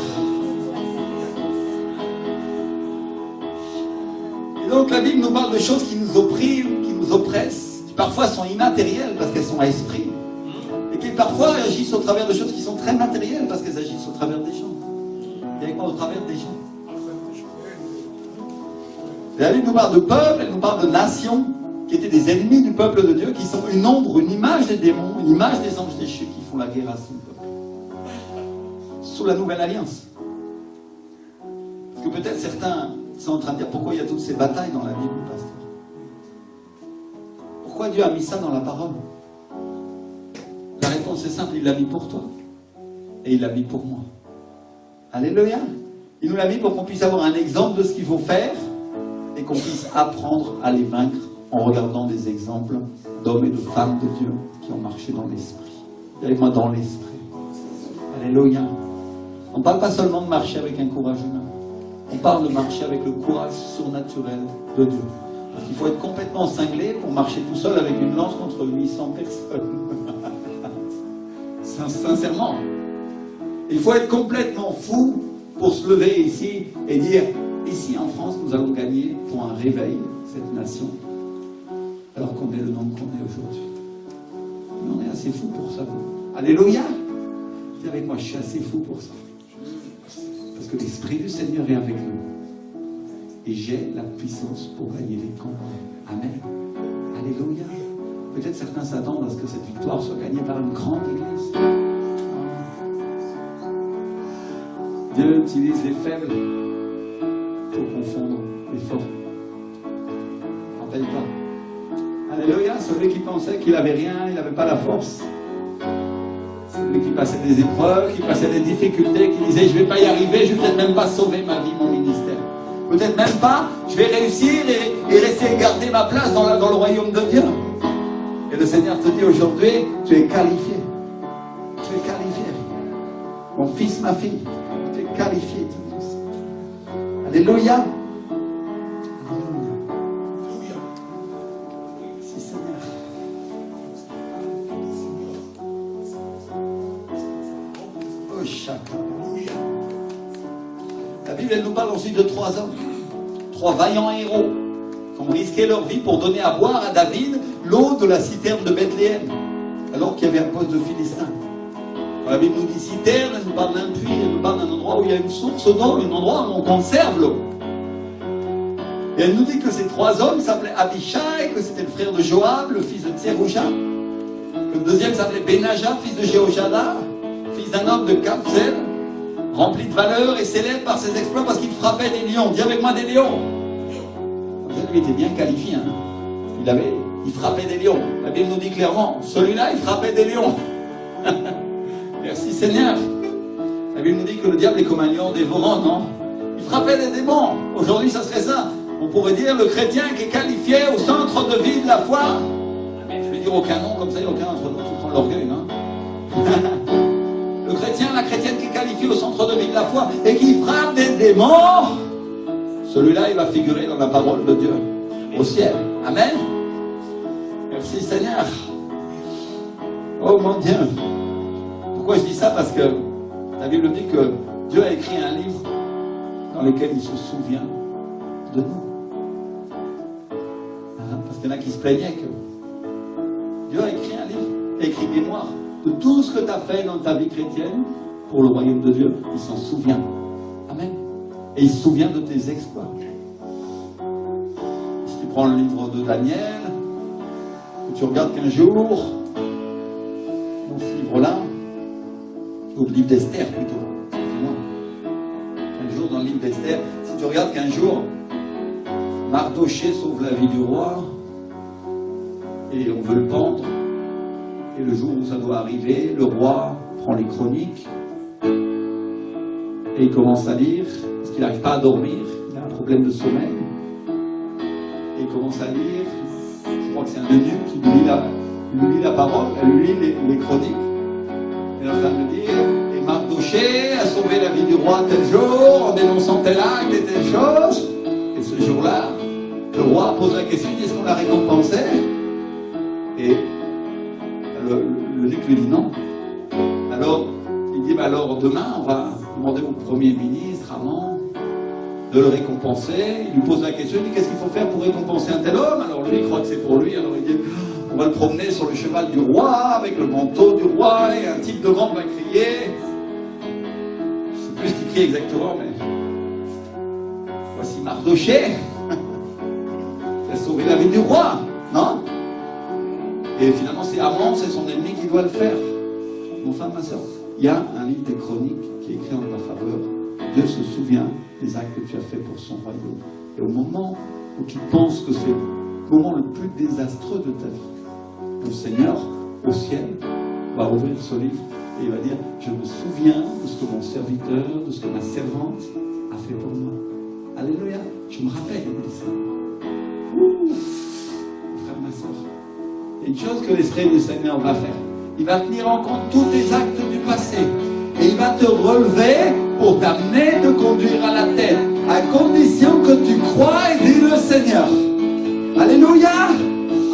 Et donc la Bible nous parle de choses qui nous oppriment, qui nous oppressent, qui parfois sont immatérielles parce qu'elles sont à esprit, et qui parfois agissent au travers de choses qui sont très matérielles parce qu'elles agissent au travers des gens. Et avec moi, au travers des gens. Et la Bible nous parle de peuple, elle nous parle de nation, qui qui étaient des ennemis du peuple de Dieu, qui sont une ombre, une image des démons, une image des anges déchus qui font la guerre à son peuple. Sous la nouvelle alliance. Parce que peut-être certains sont en train de dire pourquoi il y a toutes ces batailles dans la Bible, pasteur. Pourquoi Dieu a mis ça dans la parole? La réponse est simple, il l'a mis pour toi. Et il l'a mis pour moi. Alléluia. Il nous l'a mis pour qu'on puisse avoir un exemple de ce qu'il faut faire et qu'on puisse apprendre à les vaincre en regardant des exemples d'hommes et de femmes de Dieu qui ont marché dans l'esprit. Dis avec moi, dans l'esprit. Alléluia. On ne parle pas seulement de marcher avec un courage humain. On parle de marcher avec le courage surnaturel de Dieu. Parce qu'il faut être complètement cinglé pour marcher tout seul avec une lance contre 800 personnes. Sincèrement. Il faut être complètement fou pour se lever ici et dire, ici en France, nous allons gagner pour un réveil, cette nation, alors qu'on est le nombre qu'on est aujourd'hui. On est assez fou pour ça. Alléluia. Dis avec moi, je suis assez fou pour ça. Parce que l'Esprit du Seigneur est avec nous. Et j'ai la puissance pour gagner les combats. Amen. Alléluia. Peut-être certains s'attendent à ce que cette victoire soit gagnée par une grande église. Dieu utilise les faibles pour confondre les forts. Rappelle-toi. Alléluia, celui qui pensait qu'il n'avait rien, il n'avait pas la force. Celui qui passait des épreuves, qui passait des difficultés, qui disait je ne vais pas y arriver, je ne vais peut-être même pas sauver ma vie, mon ministère. Peut-être même pas, je vais réussir et rester garder ma place dans le royaume de Dieu. Et le Seigneur te dit aujourd'hui, tu es qualifié. Tu es qualifié. Mon fils, ma fille. Qualifié. Alléluia. Alléluia. Si Seigneur. Oh chacun. La Bible elle nous parle ensuite de 3 hommes, 3 vaillants héros qui ont risqué leur vie pour donner à boire à David l'eau de la citerne de Bethléem, alors qu'il y avait un poste de Philistin. La Bible nous dit citerne, elle nous parle d'un puits, elle nous parle d'un endroit où il y a une source d'eau, un endroit où on conserve l'eau. Et elle nous dit que ces 3 hommes s'appelaient Abishai, que c'était le frère de Joab, le fils de Tserouja, que le deuxième s'appelait Benaja, fils de Jéhojada, fils d'un homme de Kabzel, rempli de valeur et célèbre par ses exploits parce qu'il frappait des lions. Dis avec moi des lions. Lui était bien qualifié. Hein. Il frappait des lions. La Bible nous dit clairement, celui-là, il frappait des lions. Merci Seigneur. La Bible nous dit que le diable est comme un lion dévorant, non? Il frappait des démons. Aujourd'hui, ça serait ça. On pourrait dire le chrétien qui est qualifié au centre de vie de la foi. Mais je vais dire aucun nom, comme ça, il n'y a aucun d'entre nous qui prend l'orgueil, non? Le chrétien, la chrétienne qui est qualifiée au centre de vie de la foi et qui frappe des démons, celui-là, il va figurer dans la parole de Dieu au ciel. Amen. Merci Seigneur. Oh mon Dieu. Pourquoi je dis ça? Parce que la Bible dit que Dieu a écrit un livre dans lequel il se souvient de nous. Parce qu'il y en a qui se plaignaient que Dieu a écrit un livre, a écrit mémoire de tout ce que tu as fait dans ta vie chrétienne pour le royaume de Dieu. Il s'en souvient. Amen. Et il se souvient de tes exploits. Si tu prends le livre de Daniel, que tu regardes qu'un jour, dans ce livre-là, ou le livre d'Esther plutôt, un jour dans le livre d'Esther, si tu regardes qu'un jour, Mardoché sauve la vie du roi, et on veut le pendre, et le jour où ça doit arriver, le roi prend les chroniques, et il commence à lire, parce qu'il n'arrive pas à dormir, il a un problème de sommeil, et il commence à lire, je crois que c'est un eunuque qui lui lit la parole, elle lui lit les chroniques, et là ça me dit, et Mardoché a sauvé la vie du roi tel jour, en dénonçant tel acte et telle chose, et ce jour-là, le roi pose la question, est-ce qu'on l'a récompensé? Et l'eunuque lui dit non. Alors, il dit, alors demain, on va demander au Premier ministre, Amon, de le récompenser. Il lui pose la question, il dit, qu'est-ce qu'il faut faire pour récompenser un tel homme? Alors lui, il croit que c'est pour lui, alors il dit, on va le promener sur le cheval du roi, avec le manteau du roi, et un type devant va crier. Je ne sais plus ce qu'il crie exactement, mais voici Mardoché qui a sauvé la vie du roi. Non? Et finalement, c'est Amon, c'est son ennemi qui doit le faire. Mon frère, ma soeur, il y a un livre des chroniques qui est écrit en ta faveur. Dieu se souvient des actes que tu as fait pour son royaume. Et au moment où tu penses que c'est le moment le plus désastreux de ta vie, le Seigneur, au ciel, va ouvrir ce livre et il va dire, je me souviens de ce que mon serviteur, de ce que ma servante a fait pour moi. Alléluia, je me rappelle de ça. Frère, ma soeur, il y a une chose que l'Esprit du Seigneur va faire. Il va tenir en compte tous tes actes du passé. Et il va te relever pour t'amener, te conduire à la tête. À condition que tu crois et dis le Seigneur. Alléluia.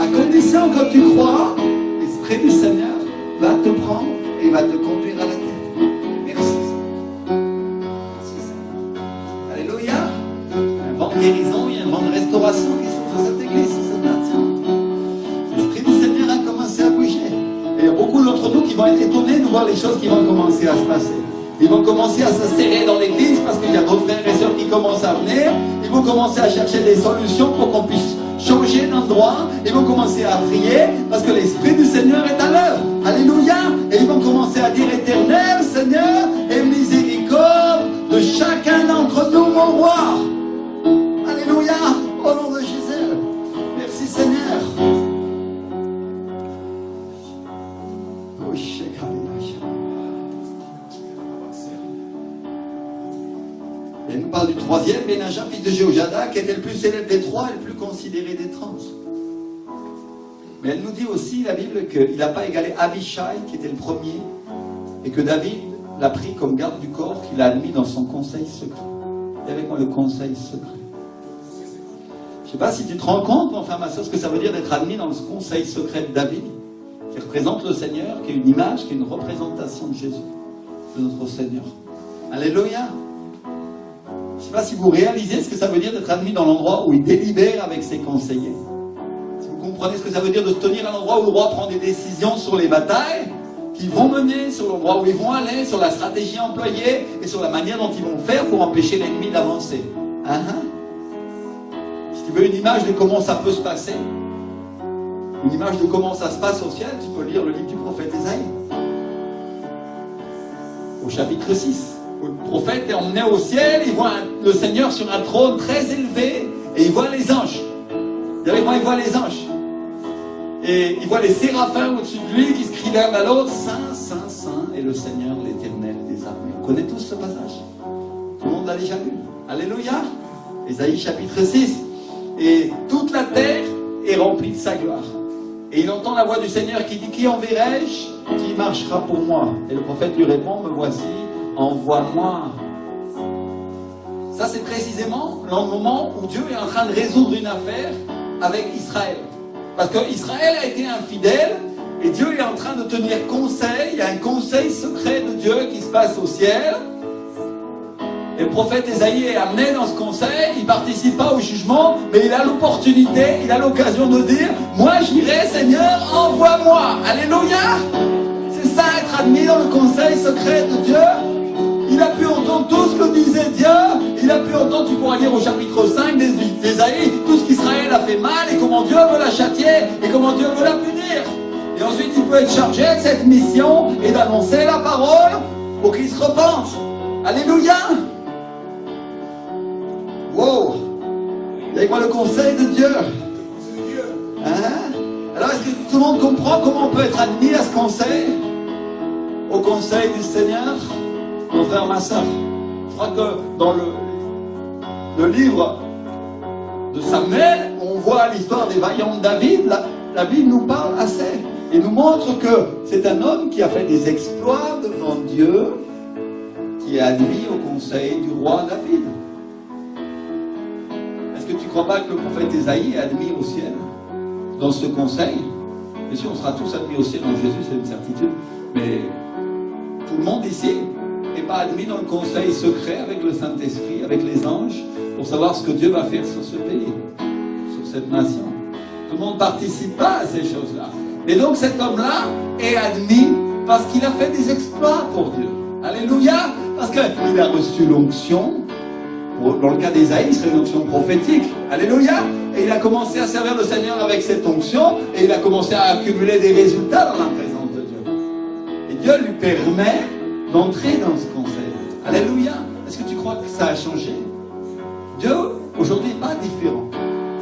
À condition que tu crois, l'Esprit du Seigneur va te prendre et il va te conduire à la tête. Merci. Merci Seigneur. Alléluia. Il y a un vent de guérison, il y a un vent de restauration qui sont dans cette église, sur cette nation. L'Esprit du Seigneur a commencé à bouger. Et il y a beaucoup d'entre nous qui vont être étonnés de voir les choses qui vont commencer à se passer. Ils vont commencer à se serrer dans l'église parce qu'il y a d'autres frères et sœurs qui commencent à venir. Ils vont commencer à chercher des solutions pour qu'on puisse changer d'endroit. Ils vont commencer à prier parce que l'Esprit du Seigneur est à l'œuvre. Alléluia. Et ils vont commencer à dire, Éternel, Seigneur, aie miséricorde de chacun d'entre nous, mon roi. Alléluia. Au nom de Jésus. Merci Seigneur. Et elle nous parle du troisième, Bénaja, fils de Jéhojada, qui était le plus célèbre des trois et le plus considéré des 30. Mais elle nous dit aussi, la Bible, qu'il n'a pas égalé Abishai, qui était le premier, et que David l'a pris comme garde du corps, qu'il a admis dans son conseil secret. Et avec moi, le conseil secret. Je ne sais pas si tu te rends compte, mon frère, ma soeur, ce que ça veut dire d'être admis dans le conseil secret de David, qui représente le Seigneur, qui est une image, qui est une représentation de Jésus, de notre Seigneur. Alléluia. Je ne sais pas si vous réalisez ce que ça veut dire d'être admis dans l'endroit où il délibère avec ses conseillers. Si vous comprenez ce que ça veut dire de se tenir à l'endroit où le roi prend des décisions sur les batailles qu'ils vont mener, sur l'endroit où ils vont aller, sur la stratégie employée et sur la manière dont ils vont faire pour empêcher l'ennemi d'avancer. Si tu veux une image de comment ça peut se passer, une image de comment ça se passe au ciel, tu peux lire le livre du prophète Ésaïe. Au chapitre 6. Le prophète est emmené au ciel, il voit le Seigneur sur un trône très élevé, et il voit les anges. Dis avec moi, il voit les anges. Et il voit les séraphins au-dessus de lui qui se crient l'un à l'autre, Saint, Saint, Saint, et le Seigneur, l'Éternel des armées. On connaît tous ce passage. Tout le monde l'a déjà lu. Alléluia. Ésaïe chapitre 6. Et toute la terre est remplie de sa gloire. Et il entend la voix du Seigneur qui dit, qui enverrai-je? Qui marchera pour moi? Et le prophète lui répond, me voici, envoie-moi. Ça, c'est précisément le moment où Dieu est en train de résoudre une affaire avec Israël. Parce qu'Israël a été infidèle et Dieu est en train de tenir conseil. Il y a un conseil secret de Dieu qui se passe au ciel. Et le prophète Ésaïe est amené dans ce conseil. Il ne participe pas au jugement, mais il a l'opportunité, il a l'occasion de dire, moi j'irai, Seigneur, envoie-moi. Alléluia. C'est ça, être admis dans le conseil secret de Dieu. Il a pu entendre tout ce que disait Dieu. Il a pu entendre, tu pourras lire au chapitre 5 d'Ésaïe, tout ce qu'Israël a fait mal et comment Dieu veut la châtier et comment Dieu veut la punir. Et ensuite, il peut être chargé de cette mission et d'annoncer la parole pour qu'il se repente. Alléluia. Wow. Avec moi le conseil de Dieu. Alors, est-ce que tout le monde comprend comment on peut être admis à ce conseil? Au conseil du Seigneur? Mon frère, ma soeur, je crois que dans le livre de Samuel, on voit l'histoire des vaillants de David. La Bible nous parle assez et nous montre que c'est un homme qui a fait des exploits devant Dieu, qui est admis au conseil du roi David. Est-ce que tu ne crois pas que le prophète Ésaïe est admis au ciel dans ce conseil? Bien sûr, on sera tous admis au ciel dans Jésus, c'est une certitude, mais tout le monde ici n'est pas admis dans le conseil secret avec le Saint-Esprit, avec les anges, pour savoir ce que Dieu va faire sur ce pays, sur cette nation. Tout le monde ne participe pas à ces choses-là. Et donc cet homme-là est admis parce qu'il a fait des exploits pour Dieu. Alléluia. Parce qu'il a reçu l'onction. Dans le cas d'Ésaïe, c'est une onction prophétique. Alléluia. Et il a commencé à servir le Seigneur avec cette onction. Et il a commencé à accumuler des résultats dans la présence de Dieu. Et Dieu lui permet d'entrer dans ce conseil. Alléluia. Est-ce que tu crois que ça a changé? Dieu, aujourd'hui, n'est pas différent.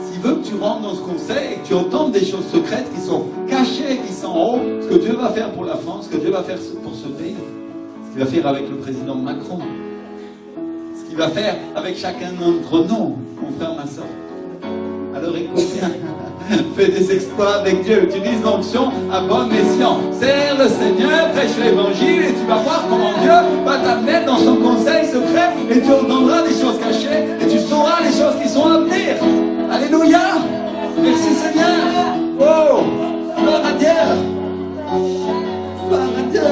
S'il veut que tu rentres dans ce conseil et que tu entendes des choses secrètes qui sont cachées, qui sont en haut, ce que Dieu va faire pour la France, ce que Dieu va faire pour ce pays, ce qu'il va faire avec le président Macron, ce qu'il va faire avec chacun d'entre nous, mon frère, ma soeur. Alors écoute bien, fais des exploits avec Dieu, utilise l'onction à bon escient. Sers le Seigneur, prêche l'évangile et tu vas voir comment Dieu va t'amener dans son conseil secret et tu entendras des choses cachées et tu sauras les choses qui sont à venir. Alléluia. Merci Seigneur. Oh, gloire à Dieu. Gloire à Dieu.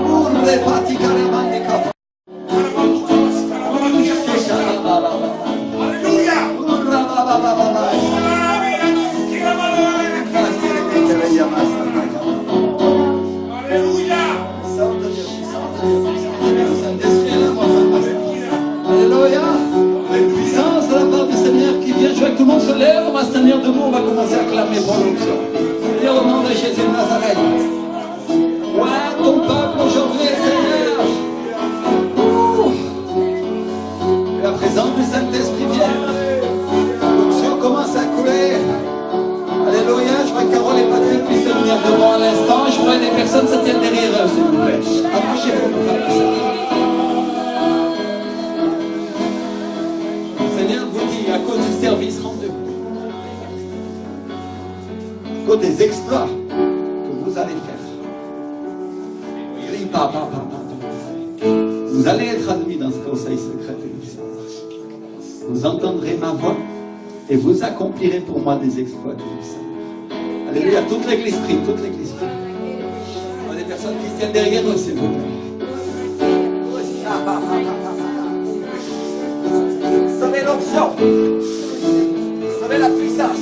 Pour les parties carrément des cafards. Tout le monde se lève, on va se tenir debout, on va commencer à clamer pour l'onction. Et au nom de Jésus de Nazareth. Ouais, ton peuple aujourd'hui, Seigneur. Et la présence du Saint-Esprit vient. L'onction commence à couler. Alléluia, je vois que Carole et Patrick puissent venir devant à l'instant. Je vois des personnes se tiennent derrière eux, s'il vous plaît. Approchez-vous, mon frère. À cause du service rendu-vous, à cause des exploits que vous allez faire, vous allez être admis dans ce conseil secret. Vous entendrez ma voix et vous accomplirez pour moi des exploits que vous savez. Alléluia, toute l'église prie, toute l'église prie. Il y a des personnes qui se tiennent derrière eux, s'il vous plaît. Savez l'onction, savez la puissance.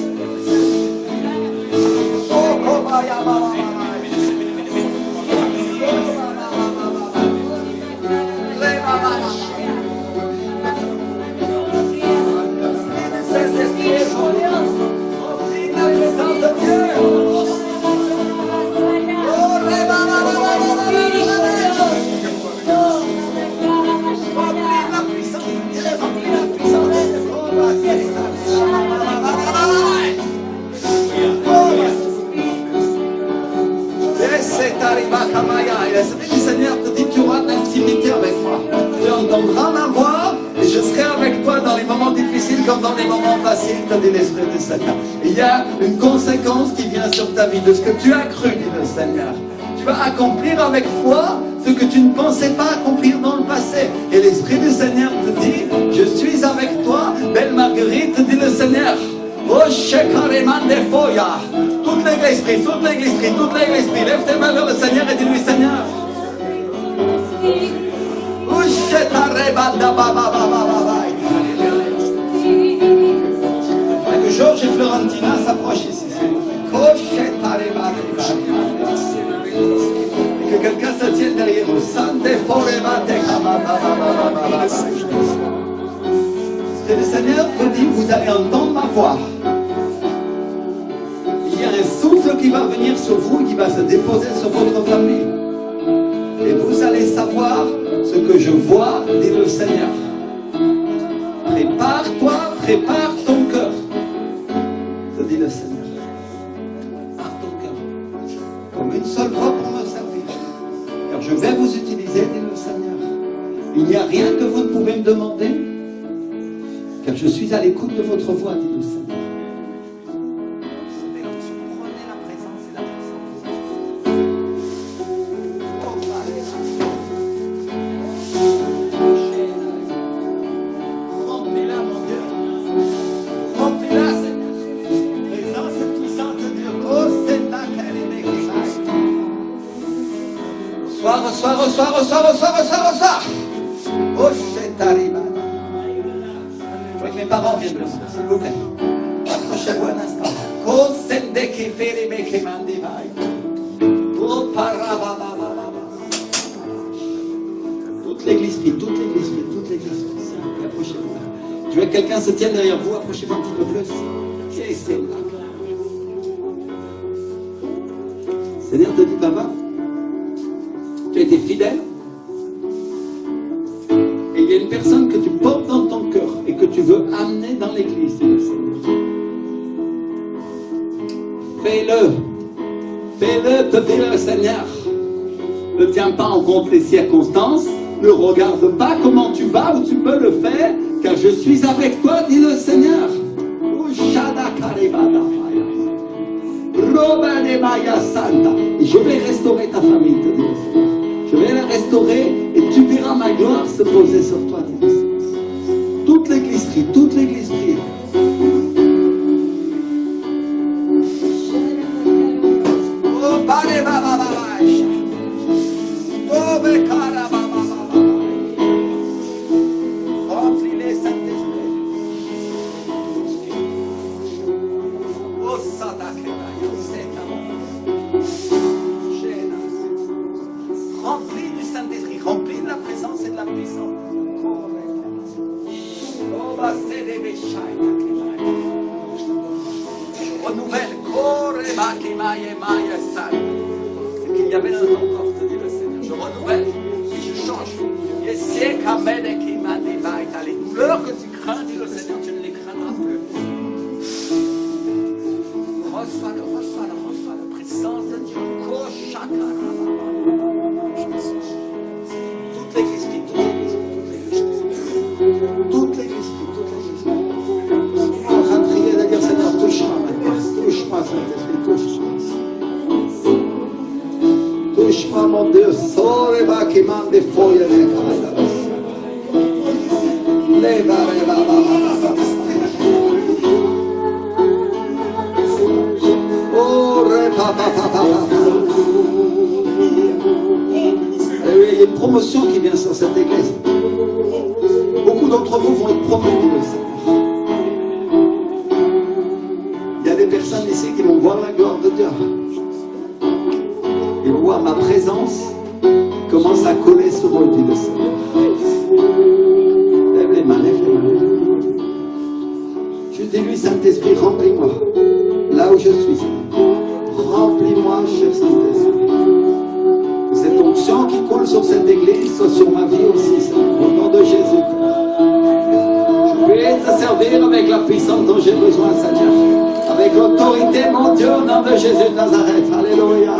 L'Esprit du Seigneur te dit, tu auras de l'intimité avec moi. Tu entendras ma voix et je serai avec toi dans les moments difficiles comme dans les moments faciles, te dit l'Esprit du Seigneur. Il y a une conséquence qui vient sur ta vie de ce que tu as cru, dit le Seigneur. Tu vas accomplir avec foi ce que tu ne pensais pas accomplir dans le passé. Et l'Esprit du Seigneur te dit, je suis avec toi, belle Marguerite, dit le Seigneur. Oh, Shekareman de Foya. Toute l'église prie, toute l'église prie, toute l'église prie. Lève tes mains vers le Seigneur et dis-lui, Seigneur. Que Georges et Florentina s'approchent ici. Et que quelqu'un se tienne derrière vous. Et le Seigneur vous dit, vous allez entendre ma voix. Il y a un souffle qui va venir sur vous et qui va se déposer sur votre famille. Et vous allez savoir ce que je vois, dit le Seigneur. Prépare-toi, prépare ton cœur, te dit le Seigneur. Prépare ton cœur, comme une seule voix pour me servir. Car je vais vous utiliser, dit le Seigneur. Il n'y a rien que vous ne pouvez me demander. Car je suis à l'écoute de votre voix, dit le Seigneur. Prenez la présence et la puissance. Remplis-la, mon Dieu. Remplis-la, Seigneur. Présence puissante de Dieu. Oh, c'est là qu'elle est négligée. Reçois. Oh, c'est arrivé. Mes parents viennent le s'il vous plaît. Approchez-vous un instant. Toute l'église prie, toute l'église prie, toute l'église prie. Approchez-vous. Je veux que quelqu'un se tienne derrière vous, approchez-vous un petit peu plus. Seigneur te dit, papa, tu as été fidèle. Et il y a une personne que tu portes dans ton cœur et que tu veux amener dans l'église, dit le Seigneur. Fais-le. Fais-le, te dit le Seigneur. Ne tiens pas en compte les circonstances. Ne regarde pas comment tu vas ou tu peux le faire, car je suis avec toi, dit le Seigneur. Et je vais restaurer ta famille, te dit le Seigneur. Je vais la restaurer et tu verras ma gloire se poser sur toi, dit le Seigneur. Toute l'église prie, toute l'église prie. Il y a une promotion qui vient sur cette église. Beaucoup d'entre vous vont être promus, dit le Seigneur. Il y a des personnes ici qui vont voir la gloire de Dieu. Ils vont voir ma présence commence à coller sur eux, dit le Seigneur. Lève les mains, lève les mains. Je dis-lui, Saint-Esprit, remplis-moi. Là où je suis, remplis-moi, cher Saint-Esprit. Que cette onction qui coule sur cette église soit sur ma vie aussi, Seigneur. Au nom de Jésus. Je vais te servir avec la puissance dont j'ai besoin, Seigneur. Avec l'autorité, mon Dieu, au nom de Jésus de Nazareth. Alléluia.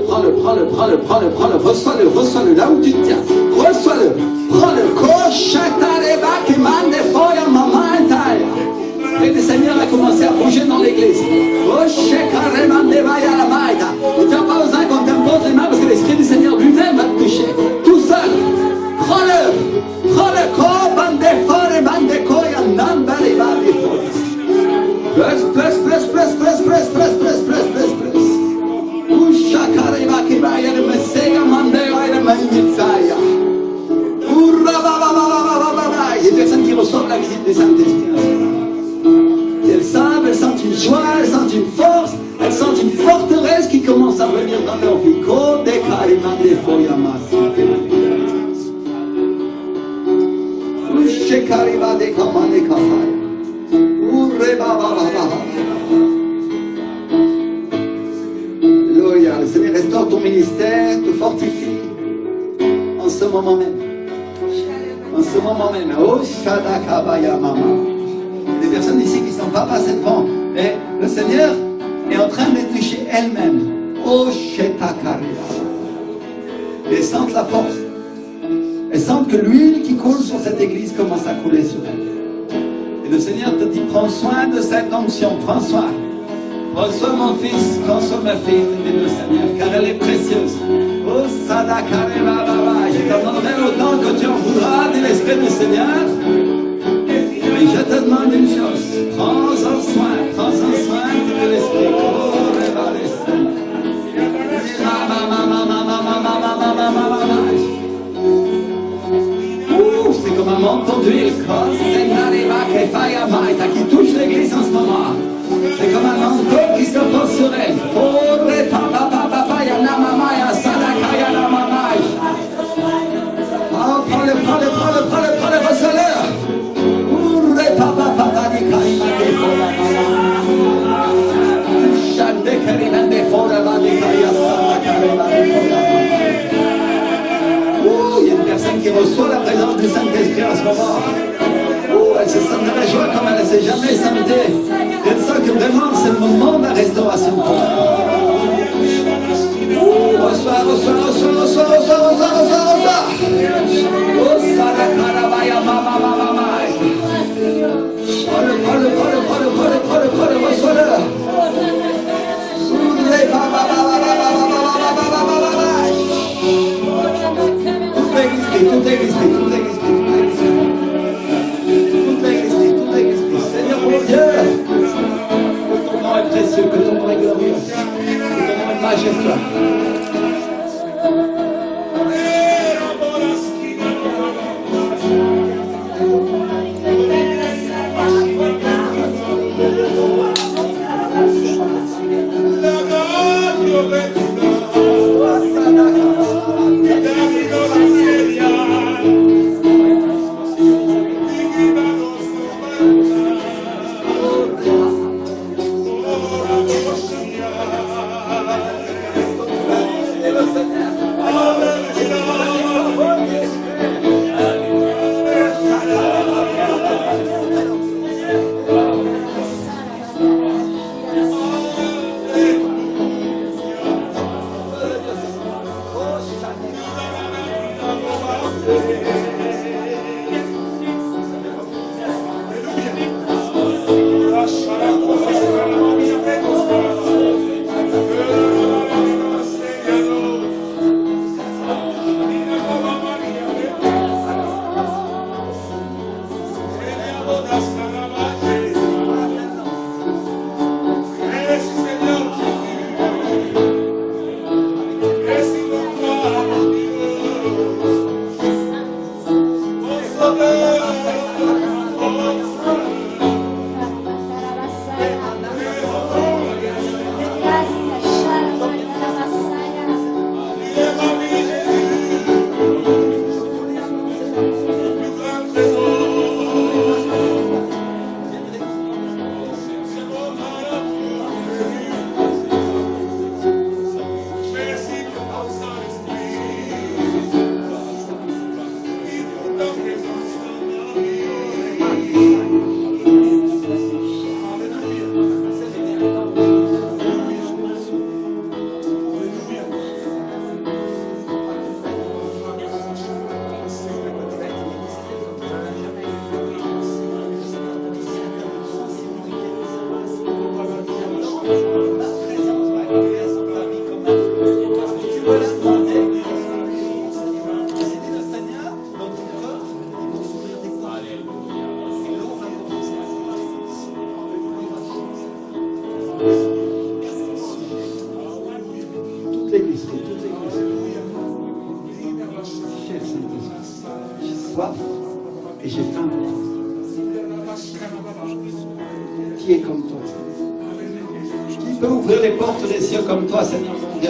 Prends-le, reçois-le, là où tu te tiens. Reçois-le, prends-le. Et le Seigneur a commencé à bouger dans l'église. Tu n'as pas besoin qu'on t'impose les mains parce que l'Esprit du Seigneur lui-même va te toucher. Tout seul. Prends-le. Il y a des personnes qui reçoivent la visite du Saint-Esprit. Elles sentent une joie, elles sentent une force, elles sentent une forteresse qui commence à venir dans leur vie. Le Seigneur restaure ton ministère, te fortifie en ce moment même. En ce moment même. Oh, Shadakabaya Mama. Des personnes ici qui ne sont pas passées devant. Mais le Seigneur est en train de les toucher elle-même. Oh, Shetakaria. Elles sentent la force. Elles sentent que l'huile qui coule sur cette église commence à couler sur elle. Et le Seigneur te dit, prends soin de cette onction, prends soin. Prends soin mon fils, prends soin ma fille, te dit le Seigneur, car elle est précieuse. Oh, Sadakare Baba, je te demanderai autant que tu en voudras, dit l'Esprit du Seigneur. Mais je te demande une chose, prends-en soin, de l'Esprit. C'est comme un manteau d'huile, qui touche l'église en ce moment. C'est comme un manteau qui se pose sur elle. Prends-le, Oh, il y a une personne qui reçoit la présence du Saint-Esprit en ce moment. Oh, elle se sent de la joie comme elle ne s'est jamais sentie. Elle sent que vraiment c'est le moment de la restauration. Reçois. Oh, Sarakarabaya Mama. Prends-le, reçois-le. Tout est l'esprit. Seigneur mon Dieu, que ton nom est précieux, que ton nom est glorieux, que ton nom est majestueux. soif et j'ai faim. Qui est comme toi? Qui peut ouvrir les portes des cieux comme toi, Seigneur mon Dieu?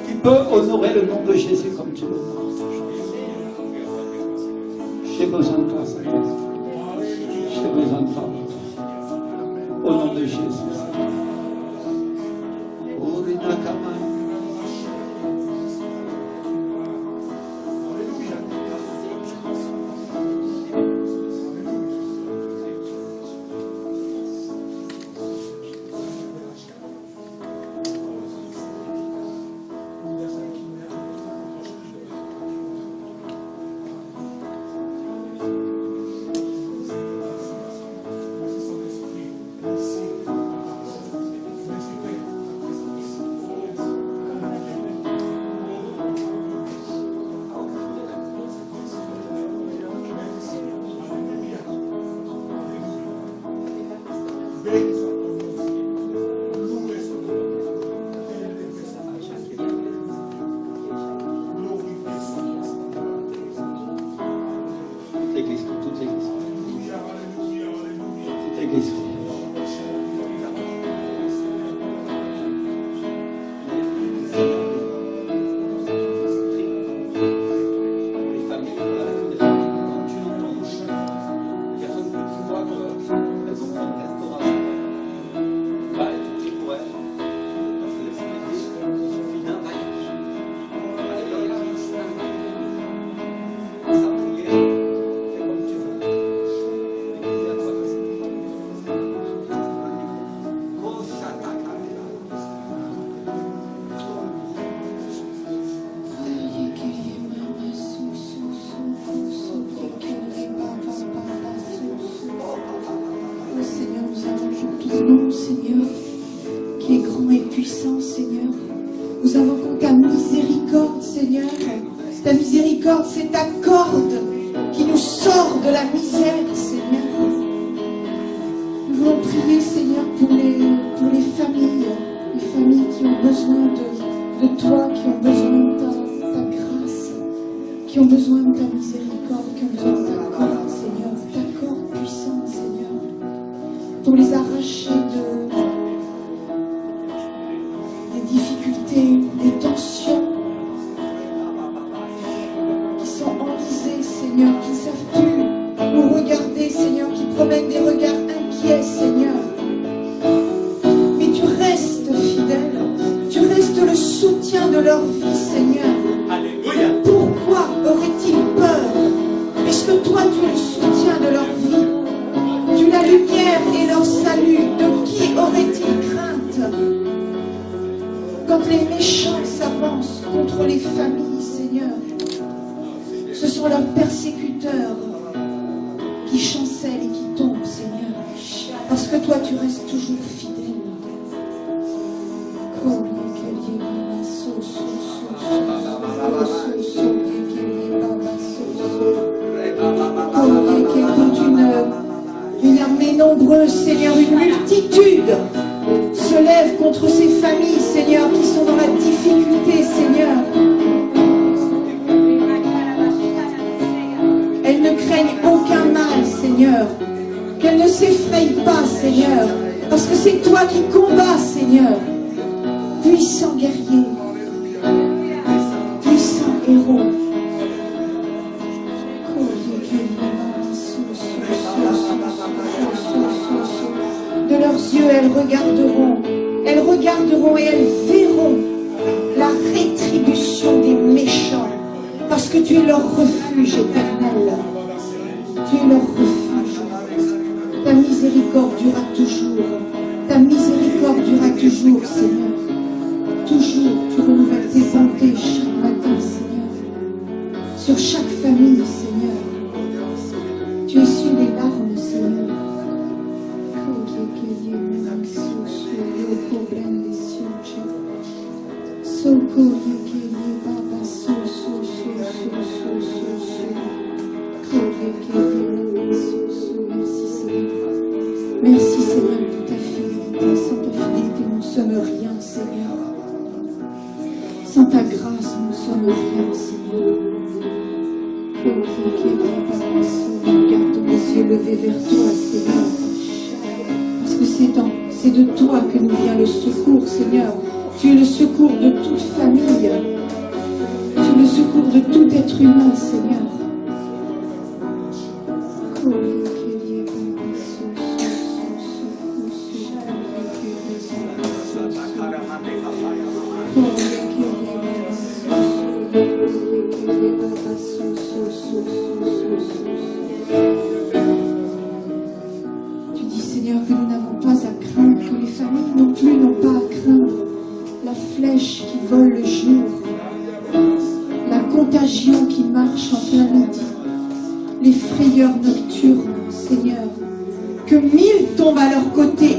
Qui peut honorer le nom de Jésus comme tu l'honores? J'ai besoin de toi, Seigneur. J'ai besoin de toi. Au nom de Jésus. Seigneur, qui est grand et puissant, Seigneur. Nous invoquons ta miséricorde, Seigneur. Ta miséricorde, c'est ta corde qui nous sort de la misère, Seigneur. Nous voulons prier, Seigneur, pour les familles qui ont besoin de toi, qui ont besoin de ta grâce, qui ont besoin de ta miséricorde, qui ont besoin de ta corde, Seigneur, ta corde puissante, Seigneur, pour les arracher des difficultés, des tensions qui sont enlisées, Seigneur, qui ne savent plus où regarder, Seigneur, qui promènent des regards inquiets, Seigneur. Mais tu restes fidèle, tu restes le soutien de leur vie, Seigneur. Alléluia. Pourquoi auraient-ils peur? Puisque toi, tu es le soutien de leur vie. Tu es la lumière et leur salut. De qui auraient-ils crainte? Quand les méchants s'avancent contre les familles, Seigneur, ce sont leurs persécuteurs qui chancellent et qui tombent, Seigneur. Parce que toi, tu restes toujours fidèle. Une armée nombreuse, Seigneur, une multitude se lève contre ces familles, Seigneur, qui sont dans la difficulté, Seigneur. Elles ne craignent aucun mal, Seigneur. Qu'elles ne s'effrayent pas, Seigneur, parce que c'est toi qui combats, Seigneur. Puissant guerrier, puissant héros. De leurs yeux, elles regarderont et elles verront la rétribution des méchants, parce que tu es leur refuge éternel. Tu es leur refuge. Ta miséricorde durera toujours. Ta miséricorde durera toujours, Seigneur. Toujours, tu renouvelles tes bontés chaque matin, Seigneur. Sur chaque famille, Seigneur. Tu essuies les larmes, Seigneur. Merci, Seigneur, pour ta fidélité. Sans ta fidélité, nous ne sommes rien, Seigneur. Sans ta grâce, nous ne sommes rien, Seigneur. Garde mes yeux levés vers toi, Seigneur. Parce que c'est de toi que nous vient le secours, Seigneur. Tu es le secours de toute famille. Tu es le secours de tout être humain, Seigneur. Tu dis, Seigneur, que nous n'avons pas à craindre, que les familles non plus n'ont pas à craindre la flèche qui vole le jour, la contagion qui marche en plein midi, les frayeurs nocturnes, Seigneur. Que 1000 tombent à leur côté